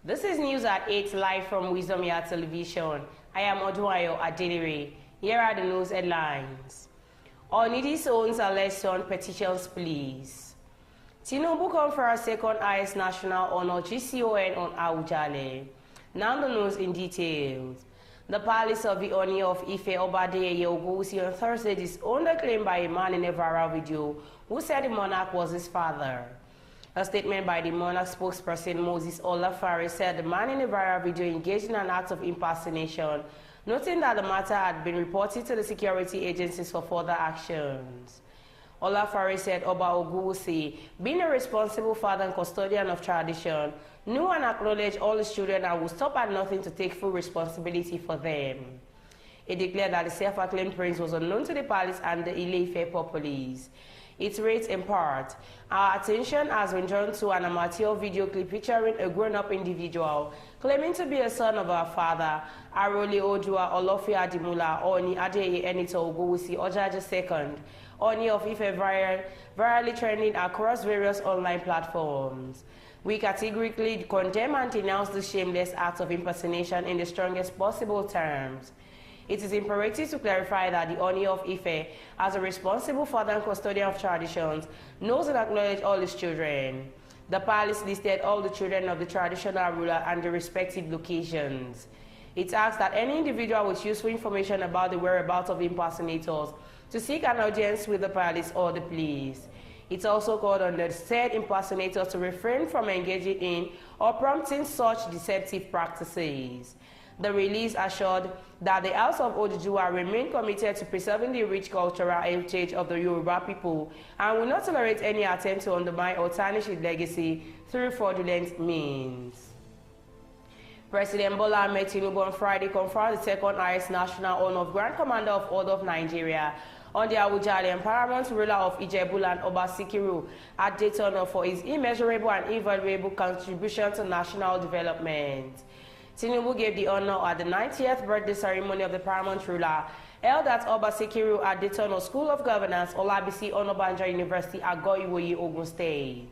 This is news at 8 live from Wisdom Yard Television. I am Odunayo Adelere. Here are the news headlines. Ooni Disowns election petitions, please. Tinubu confers second highest national honor GCON on Awujale. Now the news in details. The palace of the Ooni of Ife Obadeye Ogunwusi on Thursday disowned a claim by a man in a viral video who said the monarch was his father. A statement by the monarch spokesperson Moses Olafare said the man in the viral video engaged in an act of impersonation, noting that the matter had been reported to the security agencies for further actions. Olafare said Oba Ogunwusi, being a responsible father and custodian of tradition, knew and acknowledged all his children and would stop at nothing to take full responsibility for them. He declared that the self-acclaimed prince was unknown to the palace and the Ile-Ife populace. It reads in part, our attention has been drawn to an amateur video clip featuring a grown-up individual claiming to be a son of our father, Arole Odua Olofi Adimula Ooni Adeye Enito Ogunwusi Ojaja II, Ooni of Ife virally trending across various online platforms. We categorically condemn and denounce this shameless act of impersonation in the strongest possible terms. It is imperative to clarify that the Ooni of Ife, as a responsible father and custodian of traditions, knows and acknowledges all his children. The palace listed all the children of the traditional ruler and the respective locations. It asks that any individual with useful information about the whereabouts of the impersonators to seek an audience with the palace or the police. It also called on the said impersonators to refrain from engaging in or prompting such deceptive practices. The release assured that the House of Oduduwa remain committed to preserving the rich cultural heritage of the Yoruba people and will not tolerate any attempt to undermine or tarnish its legacy through fraudulent means. President Bola Ahmed Tinubu on Friday conferred the second highest national honor of Grand Commander of Order of Nigeria on the Awujale and paramount ruler of Ijebu-Land Oba Sikiru at Daytona for his immeasurable and invaluable contribution to national development. Tinubu gave the honor at the 90th birthday ceremony of the paramount ruler held at Oba Sikiru at Daytona School of Governance, Olabisi Onabanjo University, Ago-Iwoyi, Ogun State.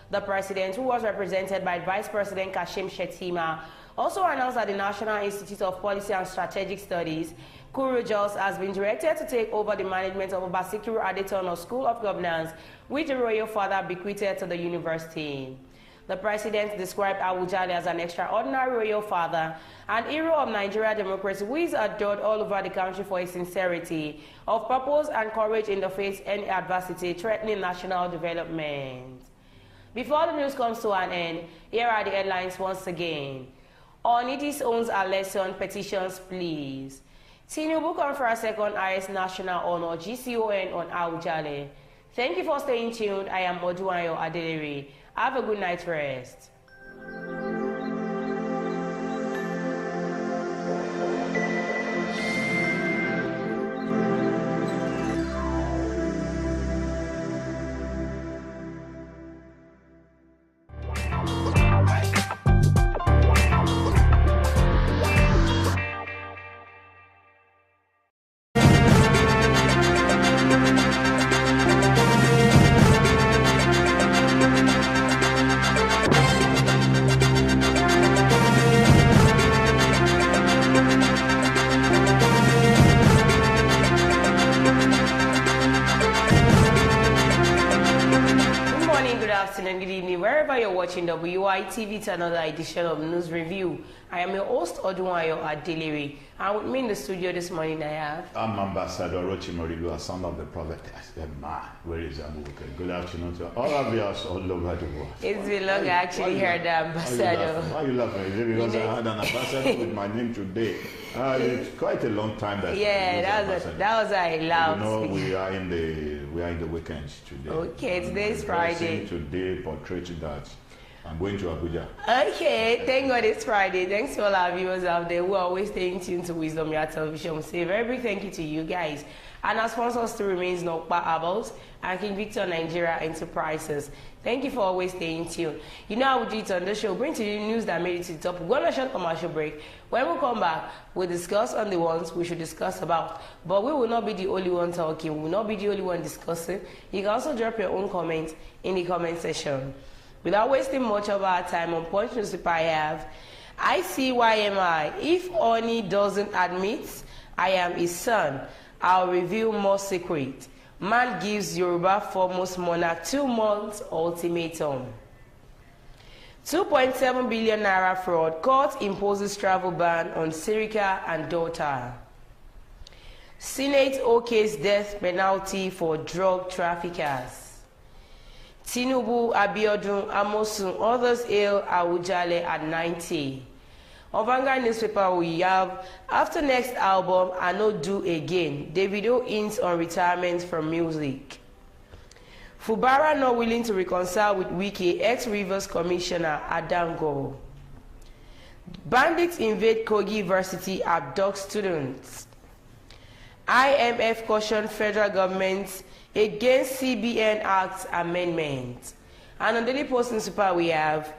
The president, who was represented by Vice President Kashim Shettima, also announced that the National Institute of Policy and Strategic Studies, Kuru Jos, has been directed to take over the management of Oba Sikiru at Daytona School of Governance, which the royal father bequeathed to the university. The president described Awujale as an extraordinary royal father, an hero of Nigeria democracy who is adored all over the country for his sincerity of purpose and courage in the face of any adversity threatening national development. Before the news comes to an end, here are the headlines once again. Ooni Disowns election petitions, please. Tinubu confers second highest national honor GCON on Awujale. Thank you for staying tuned. I am Odunayo Adelere. Have a good night's rest. Good evening, wherever you're watching WI TV to another edition of News Review. I am your host, Odunayo Adelere, and with me in the studio this morning I have... I'm Ambassador Rochi Morilu, a son of the prophet. I said, man, where is Abubuke? Good afternoon to all of us all over the world. It's been long I actually heard the ambassador. Why are you laughing? Is it because I had an ambassador with my name today? It's quite a long time that that was a loud. You know, we are in the weekends today. Okay, today's Friday. Today portrays that I'm going to Abuja. Okay, thank God it's Friday. Thanks to all our viewers out there who are always staying tuned to Wisdom Yard Television. We say a very big thank you to you guys. And our sponsors still remains Nokpa Herbals and King Victor Nigeria Enterprises. Thank you for always staying tuned. You know how we do it on the show. Bring to you news that made it to the top. We're going to short commercial break. When we come back, we'll discuss on the ones we should discuss about. But we will not be the only one talking. We will not be the only one discussing. You can also drop your own comments in the comment section. Without wasting much of our time on Punch newspaper, I have ICYMI. If Ooni doesn't admit I am his son, I'll reveal more secret. Man gives Yoruba foremost monarch 2 months ultimatum. 2.7 billion naira fraud. Court imposes travel ban on Sirika and daughter. Senate okays death penalty for drug traffickers. Tinubu, Abiodun, Amosun, others hail Awujale at 90. On Vanguard newspaper we have, after next album, I No Do Again, Davido hints on retirement from music. Fubara not willing to reconcile with Wike, ex-Rivers Commissioner Adango. Bandits invade Kogi University, abduct students. IMF cautioned federal government against CBN Act amendment. And on Daily Post newspaper we have,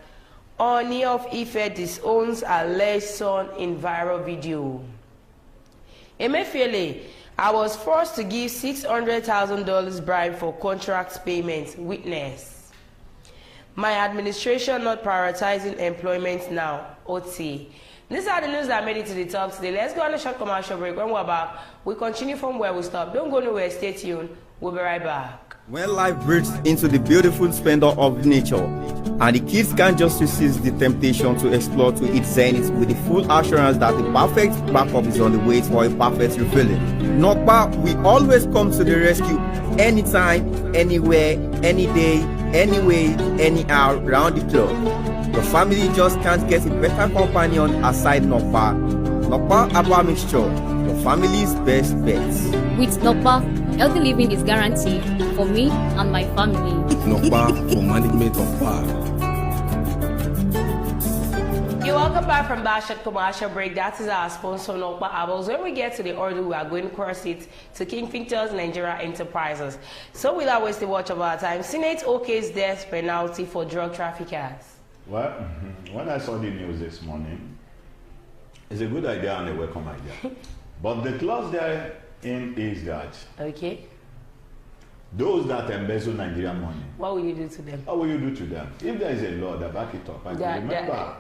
Ooni of Ife disowns alleged son in viral video. Emefiele, I was forced to give $600,000 bribe for contract payment. Witness. My administration not prioritizing employment now. OT. These are the news that made it to the top today. Let's go on a short commercial break. When we're back, we continue from where we stopped. Don't go nowhere. Stay tuned. We'll be right back. When life breaks into the beautiful splendor of nature, and the kids can't just resist the temptation to explore to its zenith with the full assurance that the perfect backup is on the way for a perfect refilling. Nokpa, we always come to the rescue anytime, anywhere, any day, anyway, anyhow, round the clock. Your family just can't get a better companion aside Nokpa. Nokpa Abba Mixture, your family's best bet. With Nokpa, healthy living is guaranteed for me and my family. Nokpa for management of power. You're welcome back from that short commercial break. That is our sponsor, Nokpa Apples. When we get to the order, we are going to cross it to King Pictures Nigeria Enterprises. So without wasting much of our time, Senate okays death penalty for drug traffickers. Well, when I saw the news this morning, it's a good idea and a welcome idea. But the clause therein is that Okay. those that embezzle Nigerian money, What will you do to them? what will you do to them? If there is a law that back it up, I can remember,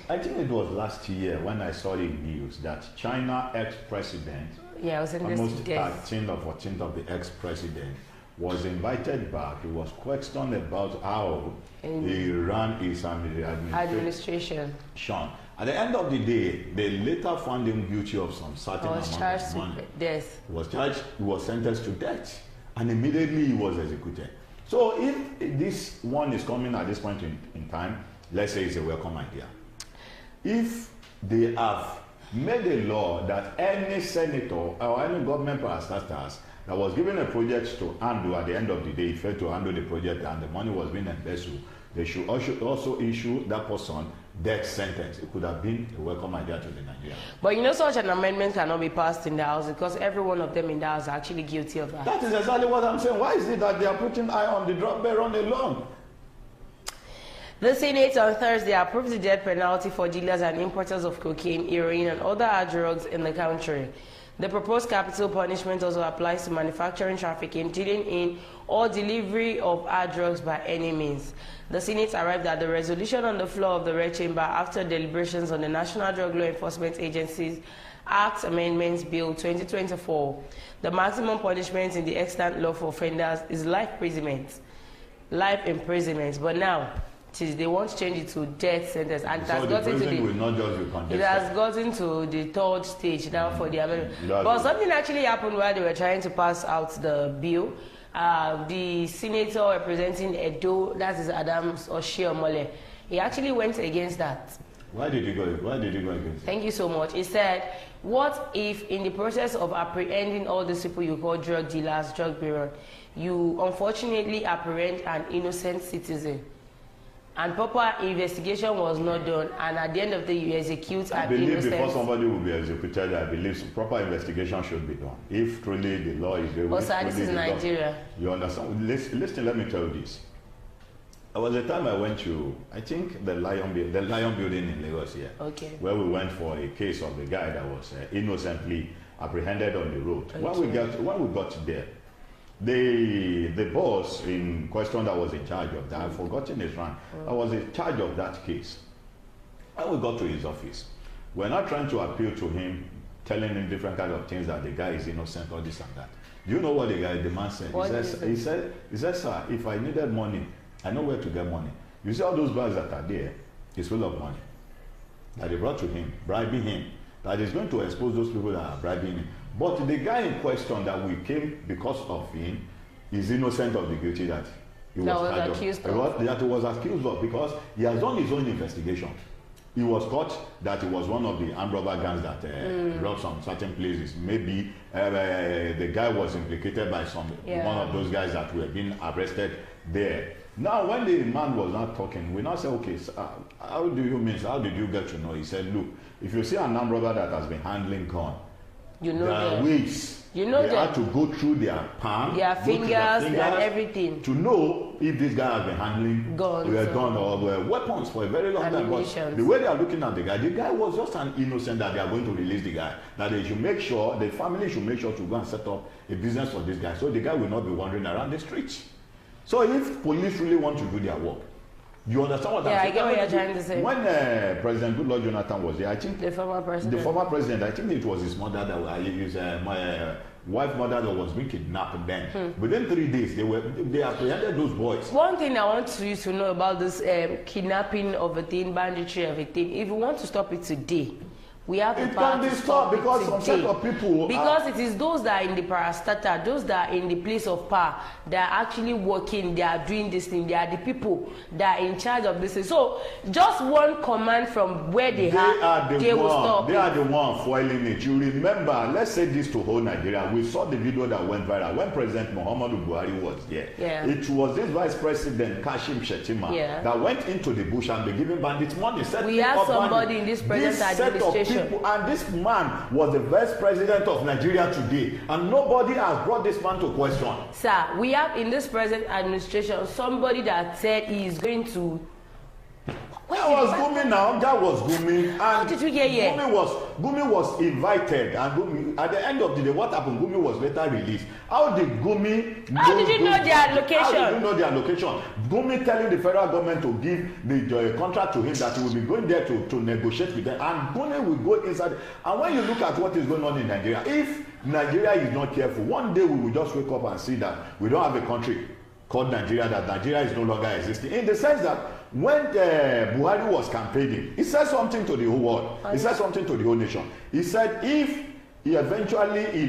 I think it was last year when I saw the news that China ex-president, Yeah, I was in almost this. 13th or 14th of the ex-president, was invited back. He was questioned about how he ran his administration. At the end of the day, they later found him guilty of some certain amount of money. Death. He was charged, he was sentenced to death, and immediately he was executed. So if this one is coming at this point in time, let's say it's a welcome idea. If they have made a law that any senator or any government parastatals that was given a project to handle at the end of the day, failed to handle the project and the money was being embezzled, they should also issue that person death sentence. It could have been a welcome idea to the Nigerians. But you know, such an amendment cannot be passed in the House because every one of them in the House are actually guilty of that. That is exactly what I'm saying. Why is it that they are putting eye on the drug baron alone? The Senate on Thursday approved the death penalty for dealers and importers of cocaine, heroin, and other hard drugs in the country. The proposed capital punishment also applies to manufacturing, trafficking, dealing in, or delivery of hard drugs by any means. The Senate arrived at the resolution on the floor of the Red Chamber after deliberations on the National Drug Law Enforcement Agency's Act Amendments Bill 2024. The maximum punishment in the extant law for offenders is life imprisonment. But now, they want to change it to death sentence, and so it has gotten to the third stage now for the amendment. But something actually happened while they were trying to pass out the bill. The senator representing Edo, that is Adams Oshiomhole, he actually went against that. Why did he go against it? Thank you so much. He said, what if in the process of apprehending all these people you call drug dealers, drug baron, you unfortunately apprehend an innocent citizen? And proper investigation was not done, and at the end of the day, you execute an innocent. I believe before somebody will be executed, I believe proper investigation should be done. If truly the law is there, this is Nigeria. You understand? Listen, let me tell you this. There was a time I went to, I think, the Lion Building in Lagos here, okay, where we went for a case of the guy that was innocently apprehended on the road. Okay. When we got there, the boss in question that was in charge of that, I've forgotten his rank, that was in charge of that case. When we got to his office, we're not trying to appeal to him, telling him different kind of things that the guy is innocent or this and that. Do you know what the man said? He said, sir, if I needed money, I know where to get money. You see all those bags that are there, it's full of money that they brought to him, bribing him, that is going to expose those people that are bribing him. But the guy in question that we came because of him is innocent of the guilty that he was accused of. That he was accused of, because he has done his own investigation. He was caught that he was one of the armed robber gangs that robbed some certain places. Maybe the guy was implicated by one of those guys that were being arrested there. Now, when the man was not talking, we now say, okay, so, how do you mean? How did you get to know? He said, look, if you see an armed robber that has been handling gun, you know there are ways. You know they have to go through their palm, their fingers and everything to know if this guy has been handling gun or weapons for a very long time. But the way they are looking at the guy was just an innocent that they are going to release the guy. That they should make sure, the family should make sure to go and set up a business for this guy, so the guy will not be wandering around the streets. So if police really want to do their work, you understand what I'm saying? I get what you're trying to say. When President Goodluck Jonathan was there, I think the former president, I think it was his mother that my wife mother that was being kidnapped then. Within 3 days, they apprehended those boys. One thing I want you to know about this kidnapping of a thing, banditry of a thing, if you want to stop it today, we have the power to stop because it some set of people because it is those that are in the parastatal, those that are in the place of power, that are actually working, they are doing this thing, they are the people that are in charge of this thing. So just one command from where they will stop. They are the one foiling it. You remember, let's say this to whole Nigeria. We saw the video that went viral when President Muhammadu Buhari was there. It was this Vice President Kashim Shettima that went into the bush and be giving bandits money. We have somebody in this present administration. And this man was the vice president of Nigeria today, and nobody has brought this man to question. Sir, we have in this present administration somebody that said he is going to. That was Gumi now. That was Gumi. And how did we get here? Gumi was invited, and Gumi, at the end of the day, what happened? Gumi was later released. How did Gumi? How did you know their location? How did you know their location? Gumi telling the federal government to give the contract to him that he will be going there to negotiate with them, and Gumi will go inside. And when you look at what is going on in Nigeria, if Nigeria is not careful, one day we will just wake up and see that we don't have a country called Nigeria, that Nigeria is no longer existing. In the sense that when Buhari was campaigning, he said something to the whole world. He said something to the whole nation. He said if he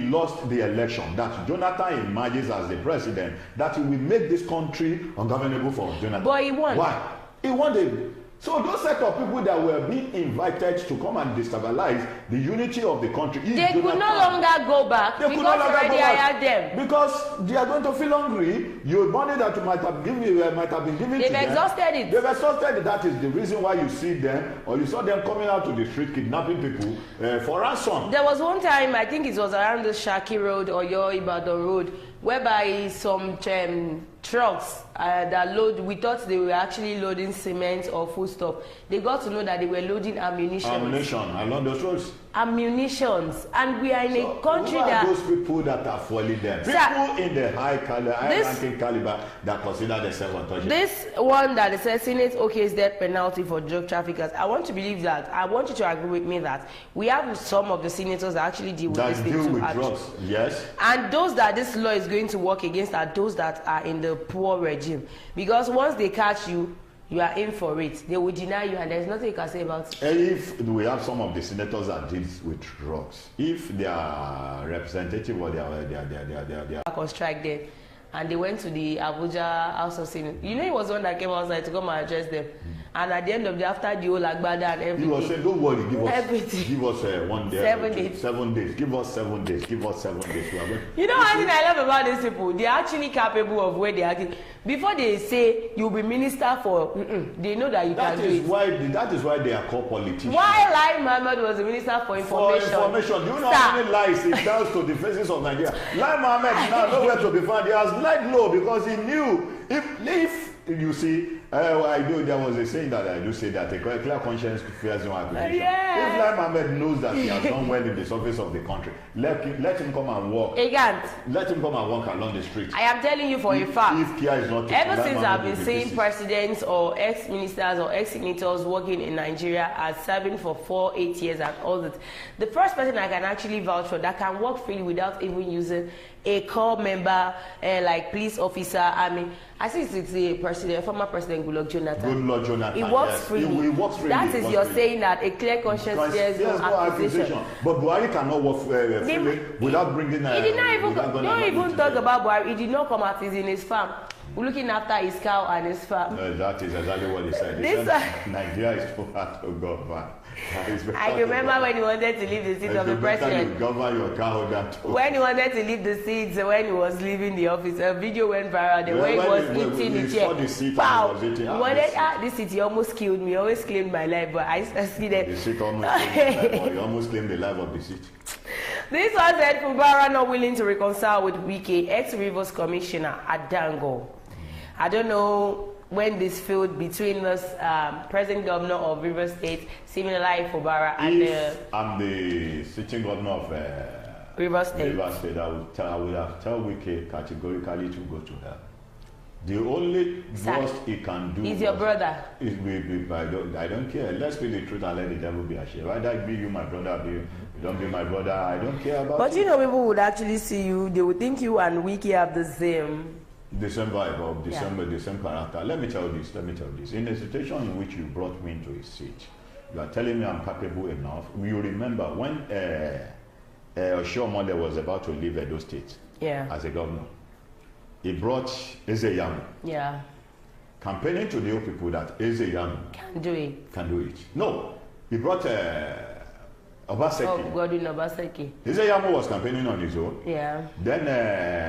lost the election, that Jonathan emerges as the president, that he will make this country ungovernable for Jonathan. But he won. Why? He won. So those set of people that were being invited to come and destabilize the unity of the country, they could no longer go back because already hired them. Because they are going to feel hungry. Your money that you might have been given to them. They've exhausted it. They've exhausted it. That is the reason why you see them, or you saw them coming out to the street kidnapping people for ransom. There was one time, I think it was around the Shaki Road or Ibadan Road, whereby some trucks that we thought they were actually loading cement or foodstuff. They got to know that they were loading ammunition. Ammunition along those roads. Ammunitions, and we are in a country that. Who are those people that are foiling them? People in the high-ranking caliber that consider themselves untouchable. This one that the Senate okays death penalty for drug traffickers. I want to believe that. I want you to agree with me that we have some of the senators that actually deal with this thing too. That deal with drugs, yes. And those that this law is going to work against are those that are in the poor regime, because once they catch you, you are in for it. They will deny you, and there's nothing you can say about it. If we have some of the senators that deal with drugs, if they are representative or they are on strike there, and they went to the Abuja House of Senate. You know, he was one that came outside to come and address them. And at the end of the after the whole Agbada and everything, he was saying, don't worry, give us everything. Give us 1 day. 7 days. 7 days. Give us 7 days. Give us 7 days. You know one thing I love about these people? They're actually capable of where they are. Before they say you'll be minister for, they know that you can do it. That is why they are called politicians. Why Lai Mohammed was the minister for information? For information. Do you know how many lies he tells to the faces of Nigeria? Lai Mohammed is now nowhere to be found. He has lied low because he knew if you see, I do. There was a saying that I do say that a clear conscience fears no accusation. Yeah. If Lai Mohammed knows that he has done well in the surface of the country, let him come and walk. He can't. Let him come and walk along the street. I am telling you for a fact. If Kia is not taken, ever Lai since Mohammed I've will been be seeing pieces. presidents or ex-ministers or ex-senators working in Nigeria as serving for 4-8 years and all that, the first person I can actually vouch for that can work freely without even using a core member, like police officer, army. I think it's the president, former president Goodluck Jonathan. Goodluck Jonathan. He works yes. freely. He works freely. That is, you're saying that a clear conscience fears no accusation. But Buhari cannot work freely without bringing. He did not even. Don't even talk about Buhari. He did not come out. He's in his farm, looking after his cow and his farm. That is exactly what he said. He said Nigeria is too hard to govern. I remember when he wanted to leave the seat of the president. You govern your cow than to. When he wanted to leave the seat, when he was leaving the office, a video went viral. The way he was eating the chair. Wow! This seat, he almost killed me. He always claimed my life, but I see that. The seat almost claimed the life of the seat. This was said Fubara not willing to reconcile with Wike, ex-Rivers Commissioner Adango. I don't know when this feud between us, present governor of Rivers State, Siminalayi Fubara, and I'm the sitting governor of Rivers State. I would have tell Wike categorically to go to hell. The only worst he can do is your brother. I don't care. Let's be the truth and let the devil be ashamed. Rather be you my brother, you don't be my brother. I don't care about. But you know, people would actually see you. They would think you and Wike have the same vibe of the same character. Let me tell you this. In a situation in which you brought me into a seat, you are telling me I'm capable enough. You remember when Oshiomhole was about to leave Edo State as a governor. He brought Eze Yamu. Yeah. Campaigning to the old people that Eze Yamu can do it. No, he brought Obaseki. Oh, Godwin Obaseki. Eze Yamu was campaigning on his own. Yeah. Then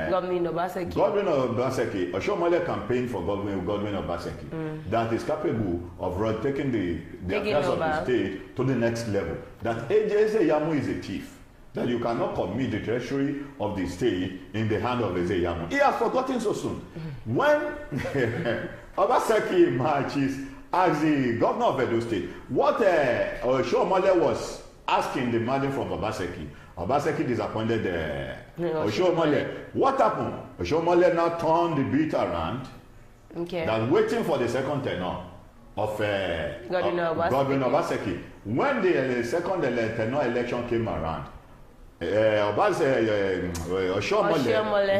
Godwin Obaseki. Oshiomhole campaigned for Godwin Obaseki. That is capable of taking the affairs of the state to the next level. That Eze Yamu is a thief. That you cannot commit the treasury of the state in the hand of Eze Yamu. He has forgotten so soon. When Obaseki marches as the governor of Edo State, what Oshiomhole was asking, demanding from Obaseki disappointed Oshiomhole. What happened? Oshiomhole now turned the beat around. Okay. That waiting for the second tenure of Godwin Obaseki. When the second tenure election came around, Oshiomhole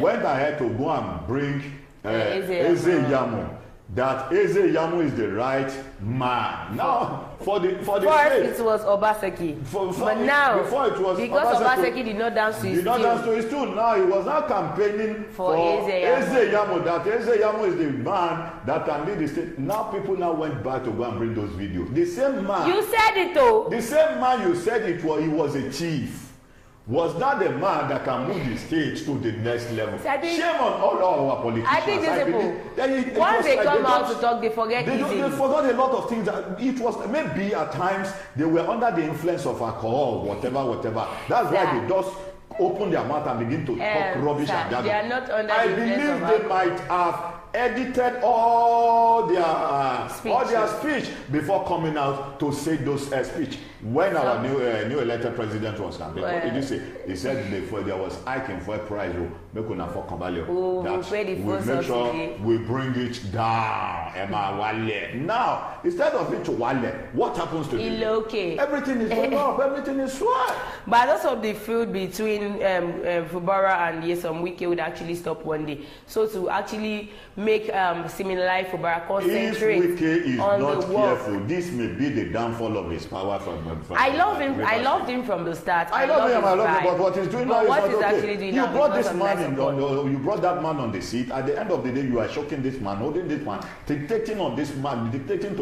went ahead to go and bring Eze Yamu. That Eze Yamu is the right man. Now, for the first state, it was Obaseki. But now, before it was because Obaseki did not dance to his tune. Now he was now campaigning for Eze Yamu. That Eze Yamu is the man that can lead the state. Now people now went back to go and bring those videos. The same man. You said it though. The same man you said it was. He was a chief. Was not the man that can move the state to the next level. Shame on all our politicians. I think these people, once they come out to talk, they forget easily. They forgot a lot of things. That it was maybe at times they were under the influence of alcohol, whatever. That's why they just open their mouth and begin to talk rubbish and that. They are not under I the influence believe of they alcohol. might have edited all their speech before coming out to say those speech. When our new elected president was campaigning, what did he say? He said there was hiking for a price. Make sure we bring it down. Now, instead of it to wale, what happens to it? Everything is going up. Everything is swell. But lots of the feud between Fubara and Nyesom Wike would actually stop one day. So to actually make Siminalayi Fubara concentrate if Wike is on not the work. careful, this may be the downfall of his power from I love him. I loved him from the start. I love him. But what he's doing now is not okay. Actually doing You now brought this man you brought that man on the seat. At the end of the day, you are shocking this man, holding this man, dictating to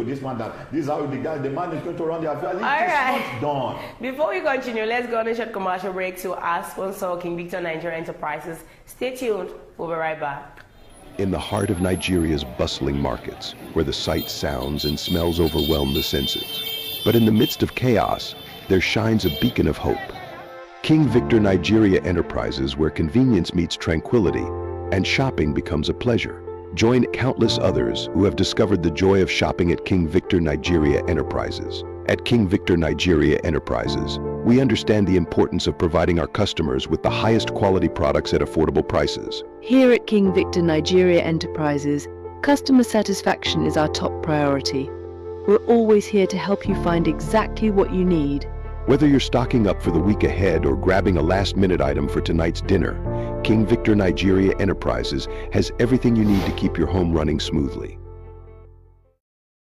this man that this is how the man is going to run the affair. It's not done. Before we continue, let's go on a short commercial break to our sponsor, King Victor Nigeria Enterprises. Stay tuned. We'll be right back. In the heart of Nigeria's bustling markets, where the sights, sounds, and smells overwhelm the senses. But in the midst of chaos, there shines a beacon of hope. King Victor Nigeria Enterprises, where convenience meets tranquility and shopping becomes a pleasure. Join countless others who have discovered the joy of shopping at King Victor Nigeria Enterprises. At King Victor Nigeria Enterprises, we understand the importance of providing our customers with the highest quality products at affordable prices. Here at King Victor Nigeria Enterprises, customer satisfaction is our top priority. We're always here to help you find exactly what you need. Whether you're stocking up for the week ahead or grabbing a last-minute item for tonight's dinner, King Victor Nigeria Enterprises has everything you need to keep your home running smoothly.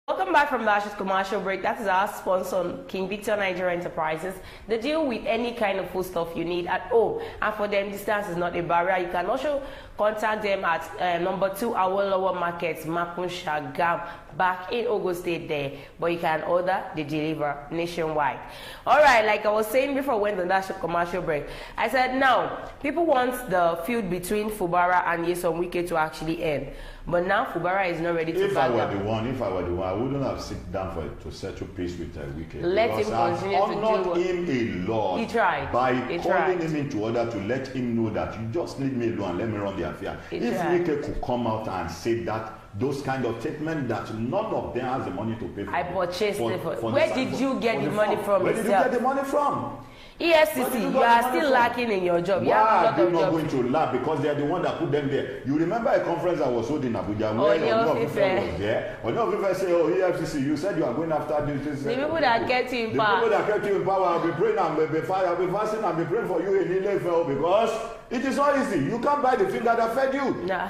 Welcome back from Lash's commercial break. That is our sponsor, King Victor Nigeria Enterprises. They deal with any kind of food stuff you need at home, and for them, distance is not a barrier. You can also contact them at number 2 Awolowo Market, Makun Shagam, back in Ogun State there. But you can order, they deliver nationwide. All right, like I was saying before we went on that commercial break, I said now people want the feud between Fubara and Nyesom Wike to actually end. But now Fubara is not ready to if back I were down. the one, I wouldn't have sit down to settle peace with Wike. Let him continue to do him a lot. He tried. By He calling tried. him into order to let him know that you just leave me alone and let me run the affair. He If tried. Wike could come out and say that, those kind of statements that none of them has the money to pay for. I purchased it for. the Where site, did you get the money farm. from Where did you yourself? get the money from? EFCC, you are still lacking in your job. You Why have a are lot they of not jobs. going to laugh? Because they are the one that put them there. You remember a conference I was holding in Abuja where Ooni Ooni of of Ife Ife. was there. Ooni of Ife say, oh, EFCC, you said you are going after this. The people that kept you in The power. people that kept you in power, I'll be praying and be fasting and be praying for you in Ile-Ife because it is not easy. You can't buy the finger that fed you. Nah.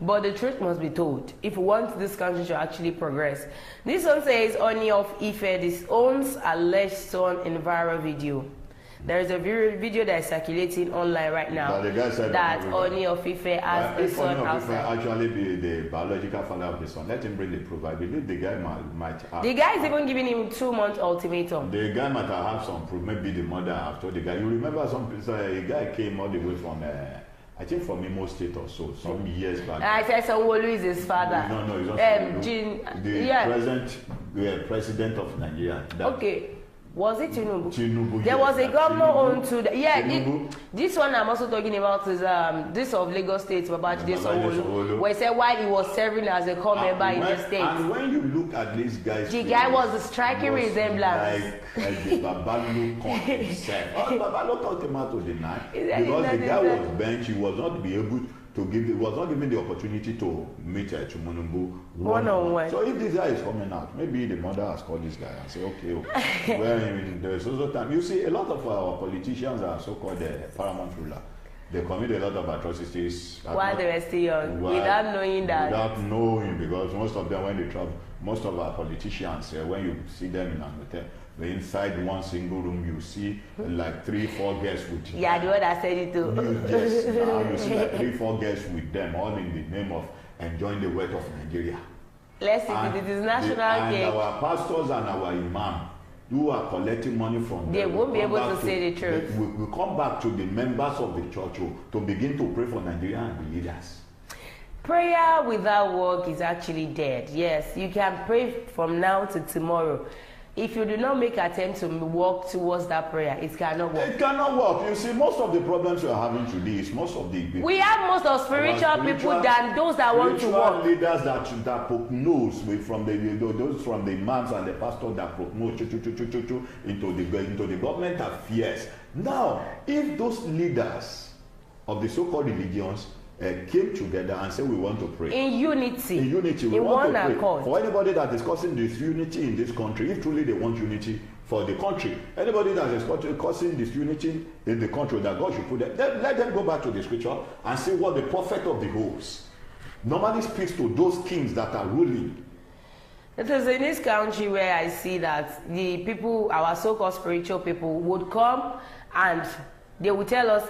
But the truth must be told if we want this country to actually progress. This one says Ooni of Ife disowns alleged son in viral video. There is a video that is circulating online right now But the guy said that Ooni of Ife has a if son Ooni of Ife outside. actually be the biological father of the son, let him bring the proof. I believe the guy might have. The guy is even giving him 2-month ultimatum. The guy might have some proof. Maybe the mother have told the guy. You remember a guy came all the way from, I think from Imo State or so, some years back. I said Sanwo-Olu is his father. No, he's not Sanwo-Olu. The The president of Nigeria. Okay. Was it Tinubu? Tinubu. There was a governor on to the, Tinubu. this one I'm also talking about is this of Lagos State, Babajide Sanwo-Olu. Sanwo-Olu, where he said while he was serving as a core member in the state. And when you look at this guy's The face, guy was a striking resemblance. Like the Babalo con himself. Babalo talked him out to deny Is because that the guy that- was benched. He was not be able to give. He was not given the opportunity to meet Chumunumbu One-on-one. So if this guy is coming out, maybe the mother has called this guy and say, okay, well, there's also time. You see, a lot of our politicians are so-called paramount ruler. They commit a lot of atrocities While they were still young, without knowing that. Without knowing, because most of them, when they travel, most of our politicians, when you see them in an hotel, they're inside one single room, you see like 3-4 guests with them. Yeah, the one that said it too. Yes, now you see like 3-4 guests with them, all in the name of enjoying the wealth of Nigeria. Let's see if it is national and cake. our pastors and our imam who are collecting money from They them, won't be come able back to say the truth. We come back to the members of the church to begin to pray for Nigeria and the leaders. Prayer without work is actually dead. Yes, you can pray from now to tomorrow. If you do not make attempt to walk towards that prayer, it cannot work. It cannot work. You see, most of the problems we are having today is most of the We have most of spiritual people than those that want to work. Leaders that poke nose from those from the imams and the pastors that poke nose into the government affairs. Now, if those leaders of the so-called religions came together and said we want to pray In unity. we want to pray accord. for anybody that is causing disunity in this country. If truly they want unity for the country, anybody that is causing disunity in the country, that God should put them, let them go back to the scripture and see what the prophet of the hosts normally speaks to those kings that are ruling. It is in this country where I see that the people, our so-called spiritual people, would come and they would tell us,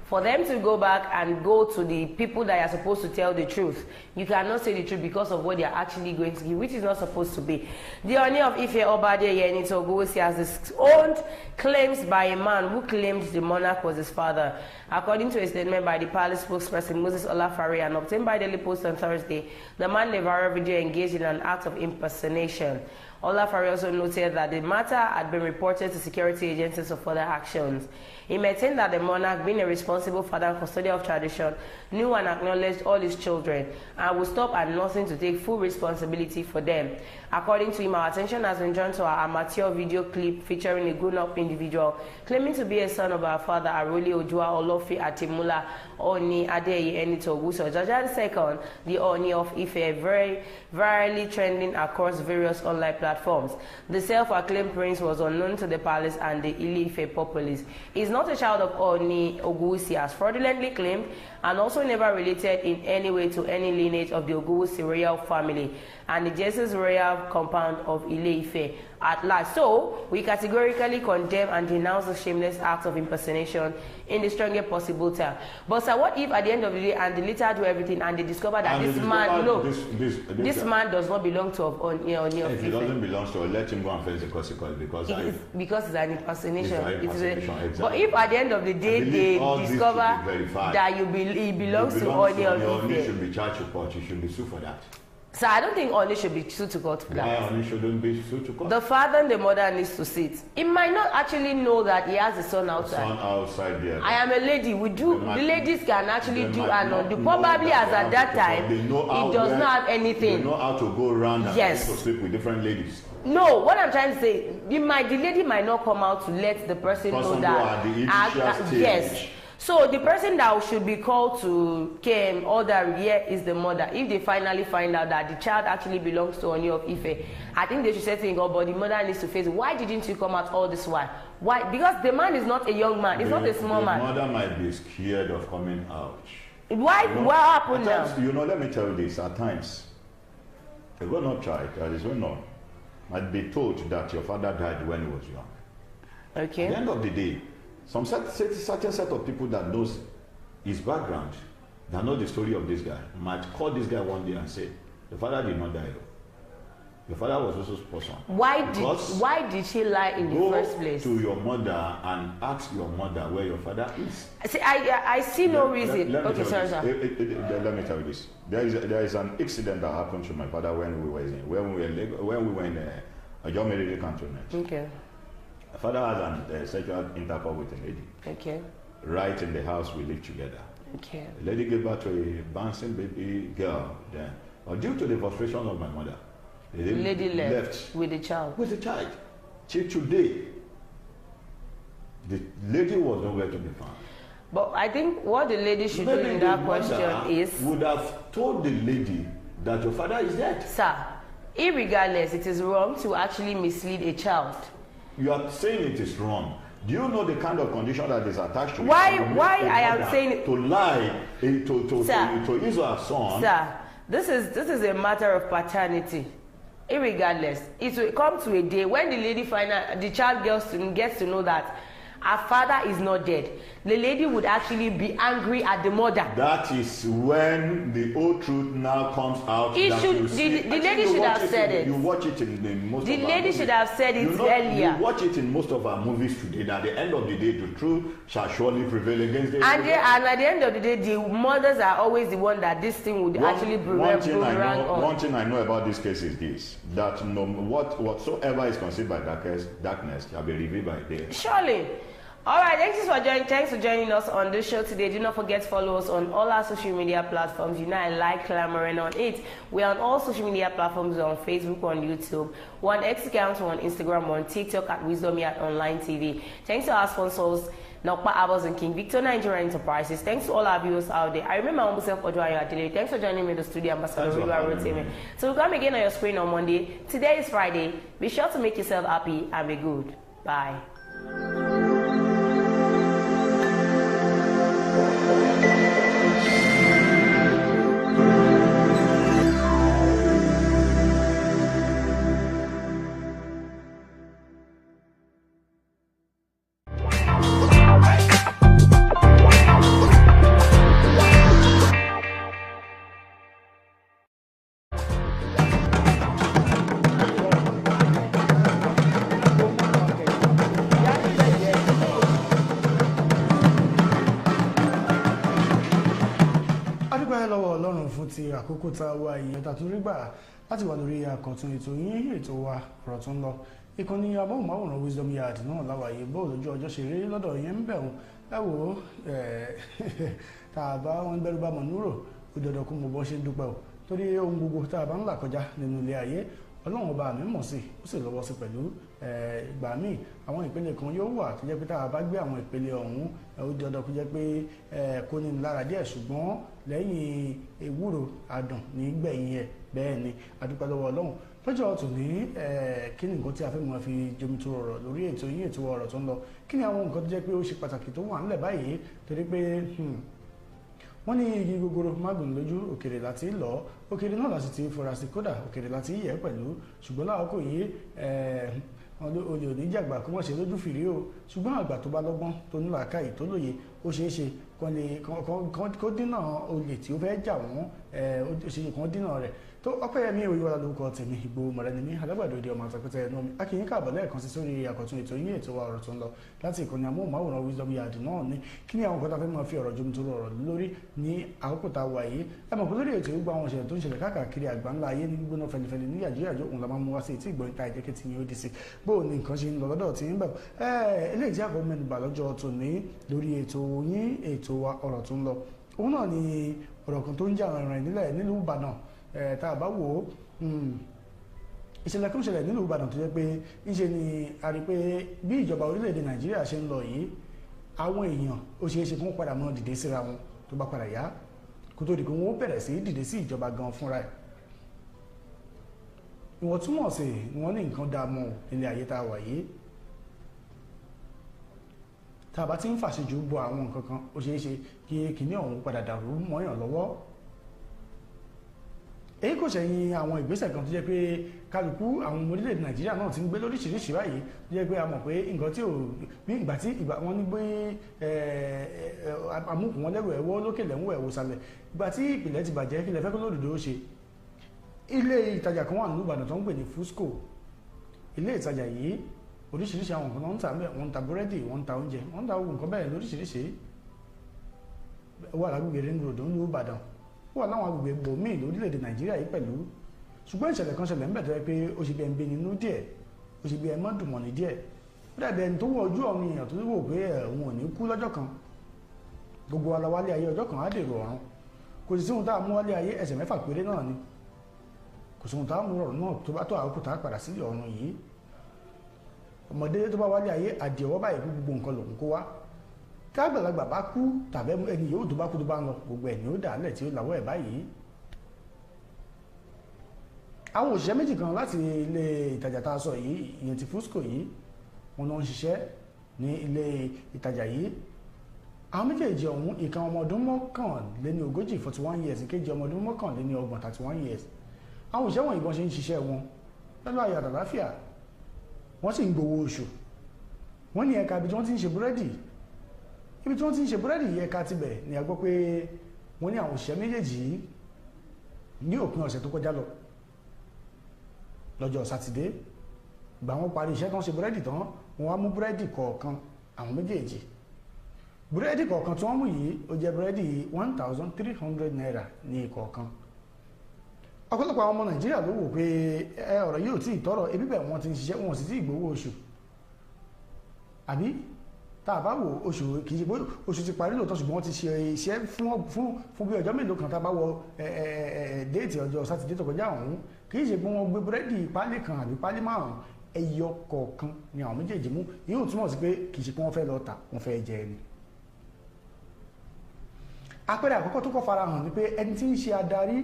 for them to go back and go to the people that are supposed to tell the truth. You cannot say the truth because of what they are actually going to give, which is not supposed to be. The Ooni of Ife Obade Yeni Togosi has disowned claims by a man who claimed the monarch was his father. According to a statement by the palace spokesperson Moses Olafare and obtained by Daily Post on Thursday, the man in the viral video engaged in an act of impersonation. Olafari also noted that the matter had been reported to security agencies for further actions. He maintained that the monarch, being a responsible father and custodian of tradition, knew and acknowledged all his children and would stop at nothing to take full responsibility for them. According to him, our attention has been drawn to our amateur video clip featuring a grown-up individual claiming to be a son of our father, Aroli Ojua Olofi Atimula Ooni Adeye Enito Oguso Jaja II, the Ooni of Ife, very virally trending across various online platforms. The self-acclaimed prince was unknown to the palace and the Ile-Ife populace. He is not a child of Ooni Ogusi as fraudulently claimed, and also never related in any way to any lineage of the Ogusi royal family and the Jesus royal compound of Ile-Ife at last. So, we categorically condemn and denounce the shameless act of impersonation in the strongest possible term. But sir, what if at the end of the day and the later do everything and they discover that this man, no, this man does not belong to Ooni of Ife? If he doesn't belong to, let him go and face the consequence because it's an impersonation. Exactly. But if at the end of the day they discover that he belongs to Ooni of Ife, Ooni should be charged with court. He should be sued for that. So I don't think Ooni should be sued to court for that. Why Ooni shouldn't be sued to court? The father and the mother needs to sit. He might not actually know that he has a son outside. Son outside there. I am a lady. We do. The ladies can actually do and undo. Probably as at that time, he does not have anything. They know how to go around and to sleep with different ladies. No, what I'm trying to say, the lady might not come out to let the person know that. Yes. So the person that should be called to came all that here is the mother. If they finally find out that the child actually belongs to Ooni of Ife, I think they should say things, but the mother needs to face it. Why didn't you come out all this while? Why? Because the man is not a young man. He's not a small man. The mother might be scared of coming out. Why? What happened now? Let me tell you this. At times, a grown-up child that is grown up might be told that your father died when he was young. Okay. At the end of the day, some certain set of people that knows his background, that know the story of this guy, might call this guy one day and say, the father did not die. The father was also person. Why did she lie in the first place? Go to your mother and ask your mother where your father is. See, I see no reason. Let me tell you this. There is an incident that happened to my father when we were in a Jomeri cantonment. Okay. My father had a sexual intercourse with a lady. Okay. Right in the house we lived together. Okay. The lady gave birth to a bouncing baby girl then. But due to the frustration of my mother, the lady left with the child. With the child. Till today, the lady was nowhere to be found. But I think what the lady should do in that question is would have told the lady that your father is dead. Sir, irregardless, it is wrong to actually mislead a child. You are saying it is wrong. Do you know the kind of condition that is attached to it? Why I am saying to lie to his or her son? Sir, this is a matter of paternity. Irregardless, it will come to a day when the lady the child gets to know that her father is not dead. The lady would actually be angry at the mother. That is when the old truth now comes out. The lady should have said it. You watch it in most of our movies. The lady should have said it earlier. You watch it in most of our movies today. That at the end of the day, the truth shall surely prevail against the and at the end of the day, the mothers are always the one that this thing would actually boomerang on. One thing I know about this case is this: that whatsoever is conceived by darkness shall be revealed by day. Surely. All right, thanks for joining us on this show today. Do not forget to follow us on all our social media platforms. You know I like clamoring on it. We're on all social media platforms, on Facebook, on YouTube, on X account, on Instagram, on TikTok at Wisdom Yard Online TV. Thanks to our sponsors, Nokpa Abos and King Victor Nigeria Enterprises. Thanks to all our viewers out there. I remember myself, Oduayo Adele. Thanks for joining me in the studio, Ambassador Riva Rotimi. So we'll come again on your screen on Monday. Today is Friday. Be sure to make yourself happy and be good. Bye. Lọ́wọ́ Ọlọ́run fún ti àkókò tá a wà yìí tá tó rí gbà láti wà lórí àkọ́tún ètò yín ètò wa ọ̀rọ̀ tó ń lọ ìkànnì amóhùnmáwòrán Wisdom Yard náà láwàyè bó lójú ọjọ́ ṣe rí lọ́dọ̀ yẹn ń bẹ̀rù ẹ wò ó tá a bá wọn gbẹ́rù bá mọ̀ núrò ó dandan kó mo bọ́ ṣe ń dúpẹ́ o torí ohun gbogbo tá a bá ń là kọjá nínú ilé ayé ọlọ́run ọba mi mọ̀ sí ó sì lọ́wọ́ sí pẹ̀lú ìgbà míì àwọn ìpele kan yóò wà tó jẹ́ pé tá a bá gbé àwọn ìpele ọ̀hún ó dandan kó jẹ́ pé kó ní lára díẹ̀ ṣùgbọ́n lẹ́yìn ewúro adùn ní gbẹ̀yìn ẹ̀ bẹ́ẹ̀ ni adúpẹ́ lọ́wọ́ ọlọ́run lọ́jọ́ tó ní kí ni nǹkan tí a fẹ́ mọ̀ fi jomi tó rọrọ̀ lórí ètò yín ètò ọ̀rọ̀ tó ń lọ kí ni àwọn nǹkan tó jẹ́ pé ó ṣe pàtàkì tó wà ńlẹ̀ báyìí torí pé wọ́n ní igi gogoro mágùn lójú òkèrè láti lọ òkèrè náà láti ti fura sí kódà òkèrè láti yẹ pẹ̀lú ṣùgbọ́n láàkókò yìí olè òní jàgbà kó wọ́n ṣe lójú fìrí o ṣùgbọ́n àgbà tó bá lọ́gbọ́n tó ní làákàyè tó lóye ó ṣeé ṣe kó dínà olè tí ó fẹ́ jà wọ́n ó ṣe kàn dínà rẹ̀ tó Ọpẹ́yẹmí Oyèwọlá lórúkọ tèmi Ìgbòho mọ̀rẹ́nìmí alágbàdo èdè ọmọ àtàkùtà ẹnu mi akínyìn káàbọ̀ lẹ́ẹ̀kan sí sórí àkọ́tún ètò yín ètò wa ọ̀rọ̀ tó ń lọ láti ìkànnì amóhùnmáwòrán Wisdom Yard náà ní kí ni àwọn kan tá a fẹ́ máa fi ọ̀rọ̀ jomi tó rọrọ̀ lórí ní àkókò tá a wà yìí ẹ mọ̀ pé lórí ètò ìgbà àwọn ìṣẹ̀lẹ̀ tó ń ṣẹlẹ̀ káàkiri àgbáńlá ayé ní gbígbóná fẹlifẹli ní yàjóyàjó òun la máa mú wá sí etí ìgbọ̀nyìn tá ìjẹ́kẹ́ tí yín ó di sí bó o ní nǹkan ṣe ń lọ lọ́dọ̀ tí ń bẹ̀ eléyìí tí àkọ́kọ́ mẹ́nubà lọ́jọ́ tòní lórí ètò yín ètò wa ọ̀rọ̀ tó ń lọ òun náà ni ọ̀rọ̀ kan tó ń jà rìnrìn nílẹ̀ nílùú Ìbàdàn tá a bá wò ó ìṣẹ̀lẹ̀ kan ṣẹlẹ̀ nílùú Ìbàdàn tó jẹ́ pé ńṣe ni a rí pé bí ìjọba orílẹ̀-èdè Nàìjíríà ṣe ń lọ yìí àwọn èèyàn ó ṣeé ṣe kí wọ́n padà mọ́ dìde síra wọn tó bá padà yá kó tó di pé wọ́n bẹ̀rẹ̀ sí dìde sí ìjọba gan fúnra ẹ̀ ìwọ̀ntúnwọ̀nsì ni wọ́n ní nǹkan dáa mọ́ ilé ayé tá a wà yìí tá a bá ti ń fàṣejù bọ àwọn nǹkan kan ó ṣeé ṣe kí kinní ọ̀hún padà dàrú mọ́yàn lọ́wọ́ èyí kò ṣẹ̀yìn àwọn ìgbésẹ̀ kan tó jẹ́ pé kálukú àwọn ọmọ orílẹ̀-èdè Nàìjíríà náà ti ń gbé lóríṣiríṣi báyìí tó jẹ́ pé a mọ̀ pé nǹkan tí ò bí ìgbà tí wọ́n ní gbé amúkùn wọn lẹ́rù ẹ̀wọ́ lókè lẹ́wọ́ ẹ̀wọ́ sálẹ̀ ìgbà tí ìpìlẹ̀ ti bàjẹ́ kí lẹ fẹ́ kó lòdòdó ó ṣe ilé ìtajà kan wà nílùú Ìbàdàn tó ń pè ní Fusco ilé ìtajà yìí oríṣiríṣi àwọn nǹkan tó ń tà ńbẹ̀ wọ́n ń ta búrẹ́dì wọ́n ń ta oúnjẹ wọ́n ń ta ogun nǹkan bẹ́ẹ̀ lóríṣiríṣi wà lágbègbè ring road nílùú Ìbàdàn wà láwọn agbègbè bòmíì lórílẹ̀‐èdè Nàìjíríà yìí pẹ̀lú ṣùgbọ́n ìṣẹ̀lẹ̀ kan ṣẹlẹ̀ ńbẹ̀ tó yẹ pé ó ṣe bí ẹni bẹni inú díẹ̀ ó ṣe bí ẹni mọ́dùnmọ́ni díẹ̀ ó dàbí ẹni tó wọ ojú ọ̀run èèyàn tó wò pé òun ò ní kú lọ́jọ́ kan gbogbo wa la wálé ayé ọjọ́ kan á dèrò ọ̀run kò sì síhun tá a mú wálé ayé ẹsẹ̀ mẹ́fà péré náà ni kò síhun tá a mú ọ̀run náà tó bá tó àkókò tá a padà sí ọ̀run yìí ọmọdé tó bá wálé ayé àdìẹ̀wọ́ báyìí gbogbo nǹkan lòun kó wá tágbàlagbà bá kú tàbí ẹni yóò tó bá kú tó bá ń lọ gbogbo ẹni ó dàálẹ̀ tí ó làwọ́ ẹ̀ báyìí àwọn òṣìṣẹ́ méjì kan láti ilé ìtajà tá a sọ yìí ìyẹn ti Fusco yìí wọn náà ń ṣiṣẹ́ ní ilé ìtajà yìí àwọn méjèèjì ọ̀hún ìkan ọmọ ọdún mọ́kànléní ogójì 41 years ìkejì ọmọ ọdún mọ́kànléní ọgbọ̀n 31 years àwọn òṣìṣẹ́ wọn ìbọn ṣe ń ṣiṣẹ́ wọn pẹ̀lú ayọ̀ àtàláfíà wọ́n sì ń gbowó oṣù wọ́n ní ẹ̀ka ibi tí wọ́n ti ń ṣe búrẹ́dì ibi tí wọ́n ti ń ṣe búrẹ́dì yìí ẹ̀ka tibẹ̀ ni a gbọ́ pé wọ́n ní àwọn òṣìṣẹ́ méjèèjì ní òpin ọ̀sẹ̀ tó kọjá lọ lọ́jọ́ sátidé gbà wọ́n parí iṣẹ́ tó ń ṣe búrẹ́dì tán wọ́n wá mú búrẹ́dì kọ̀ọ̀kan àwọn méjèèjì búrẹ́dì kọ̀ọ̀kan tí wọ́n mú yìí ó jẹ́ búrẹ́dì 1,300 naira ní ìkọ̀ọ̀kan ọ̀pọ̀lọpọ̀ àwọn ọmọ Nàìjíríà ló wò pé ọ̀rọ̀ yìí ò tí ì tọ́rọ̀ ebi bẹ̀ wọ́n ti ń ṣiṣẹ́ wọn sì tí ì gbowó oṣù àbí tá a bá wò oṣù kì í ṣe pé oṣù ti parí lóòótọ́ ṣùgbọ́n wọ́n ti ṣe iṣẹ́ fún bí ọjọ́ mélòó kan tá a bá wọ déètì ọjọ́ sátidé tó kọjá ọ̀hún kì í ṣe pé wọ́n gbé búrẹ́dì pálí kan àbí pálí márùn-ún ẹyọ kọ̀ọ̀kan ni àwọn méjèèjì mú yóò túmọ̀ sí pé kì í ṣe pé wọ́n fẹ́ lọ tà wọ́n fẹ́ jẹ ni. àpẹẹrẹ àkọ́kọ́ tó kọ́ fara hàn ni pé ẹni tí ń ṣe adarí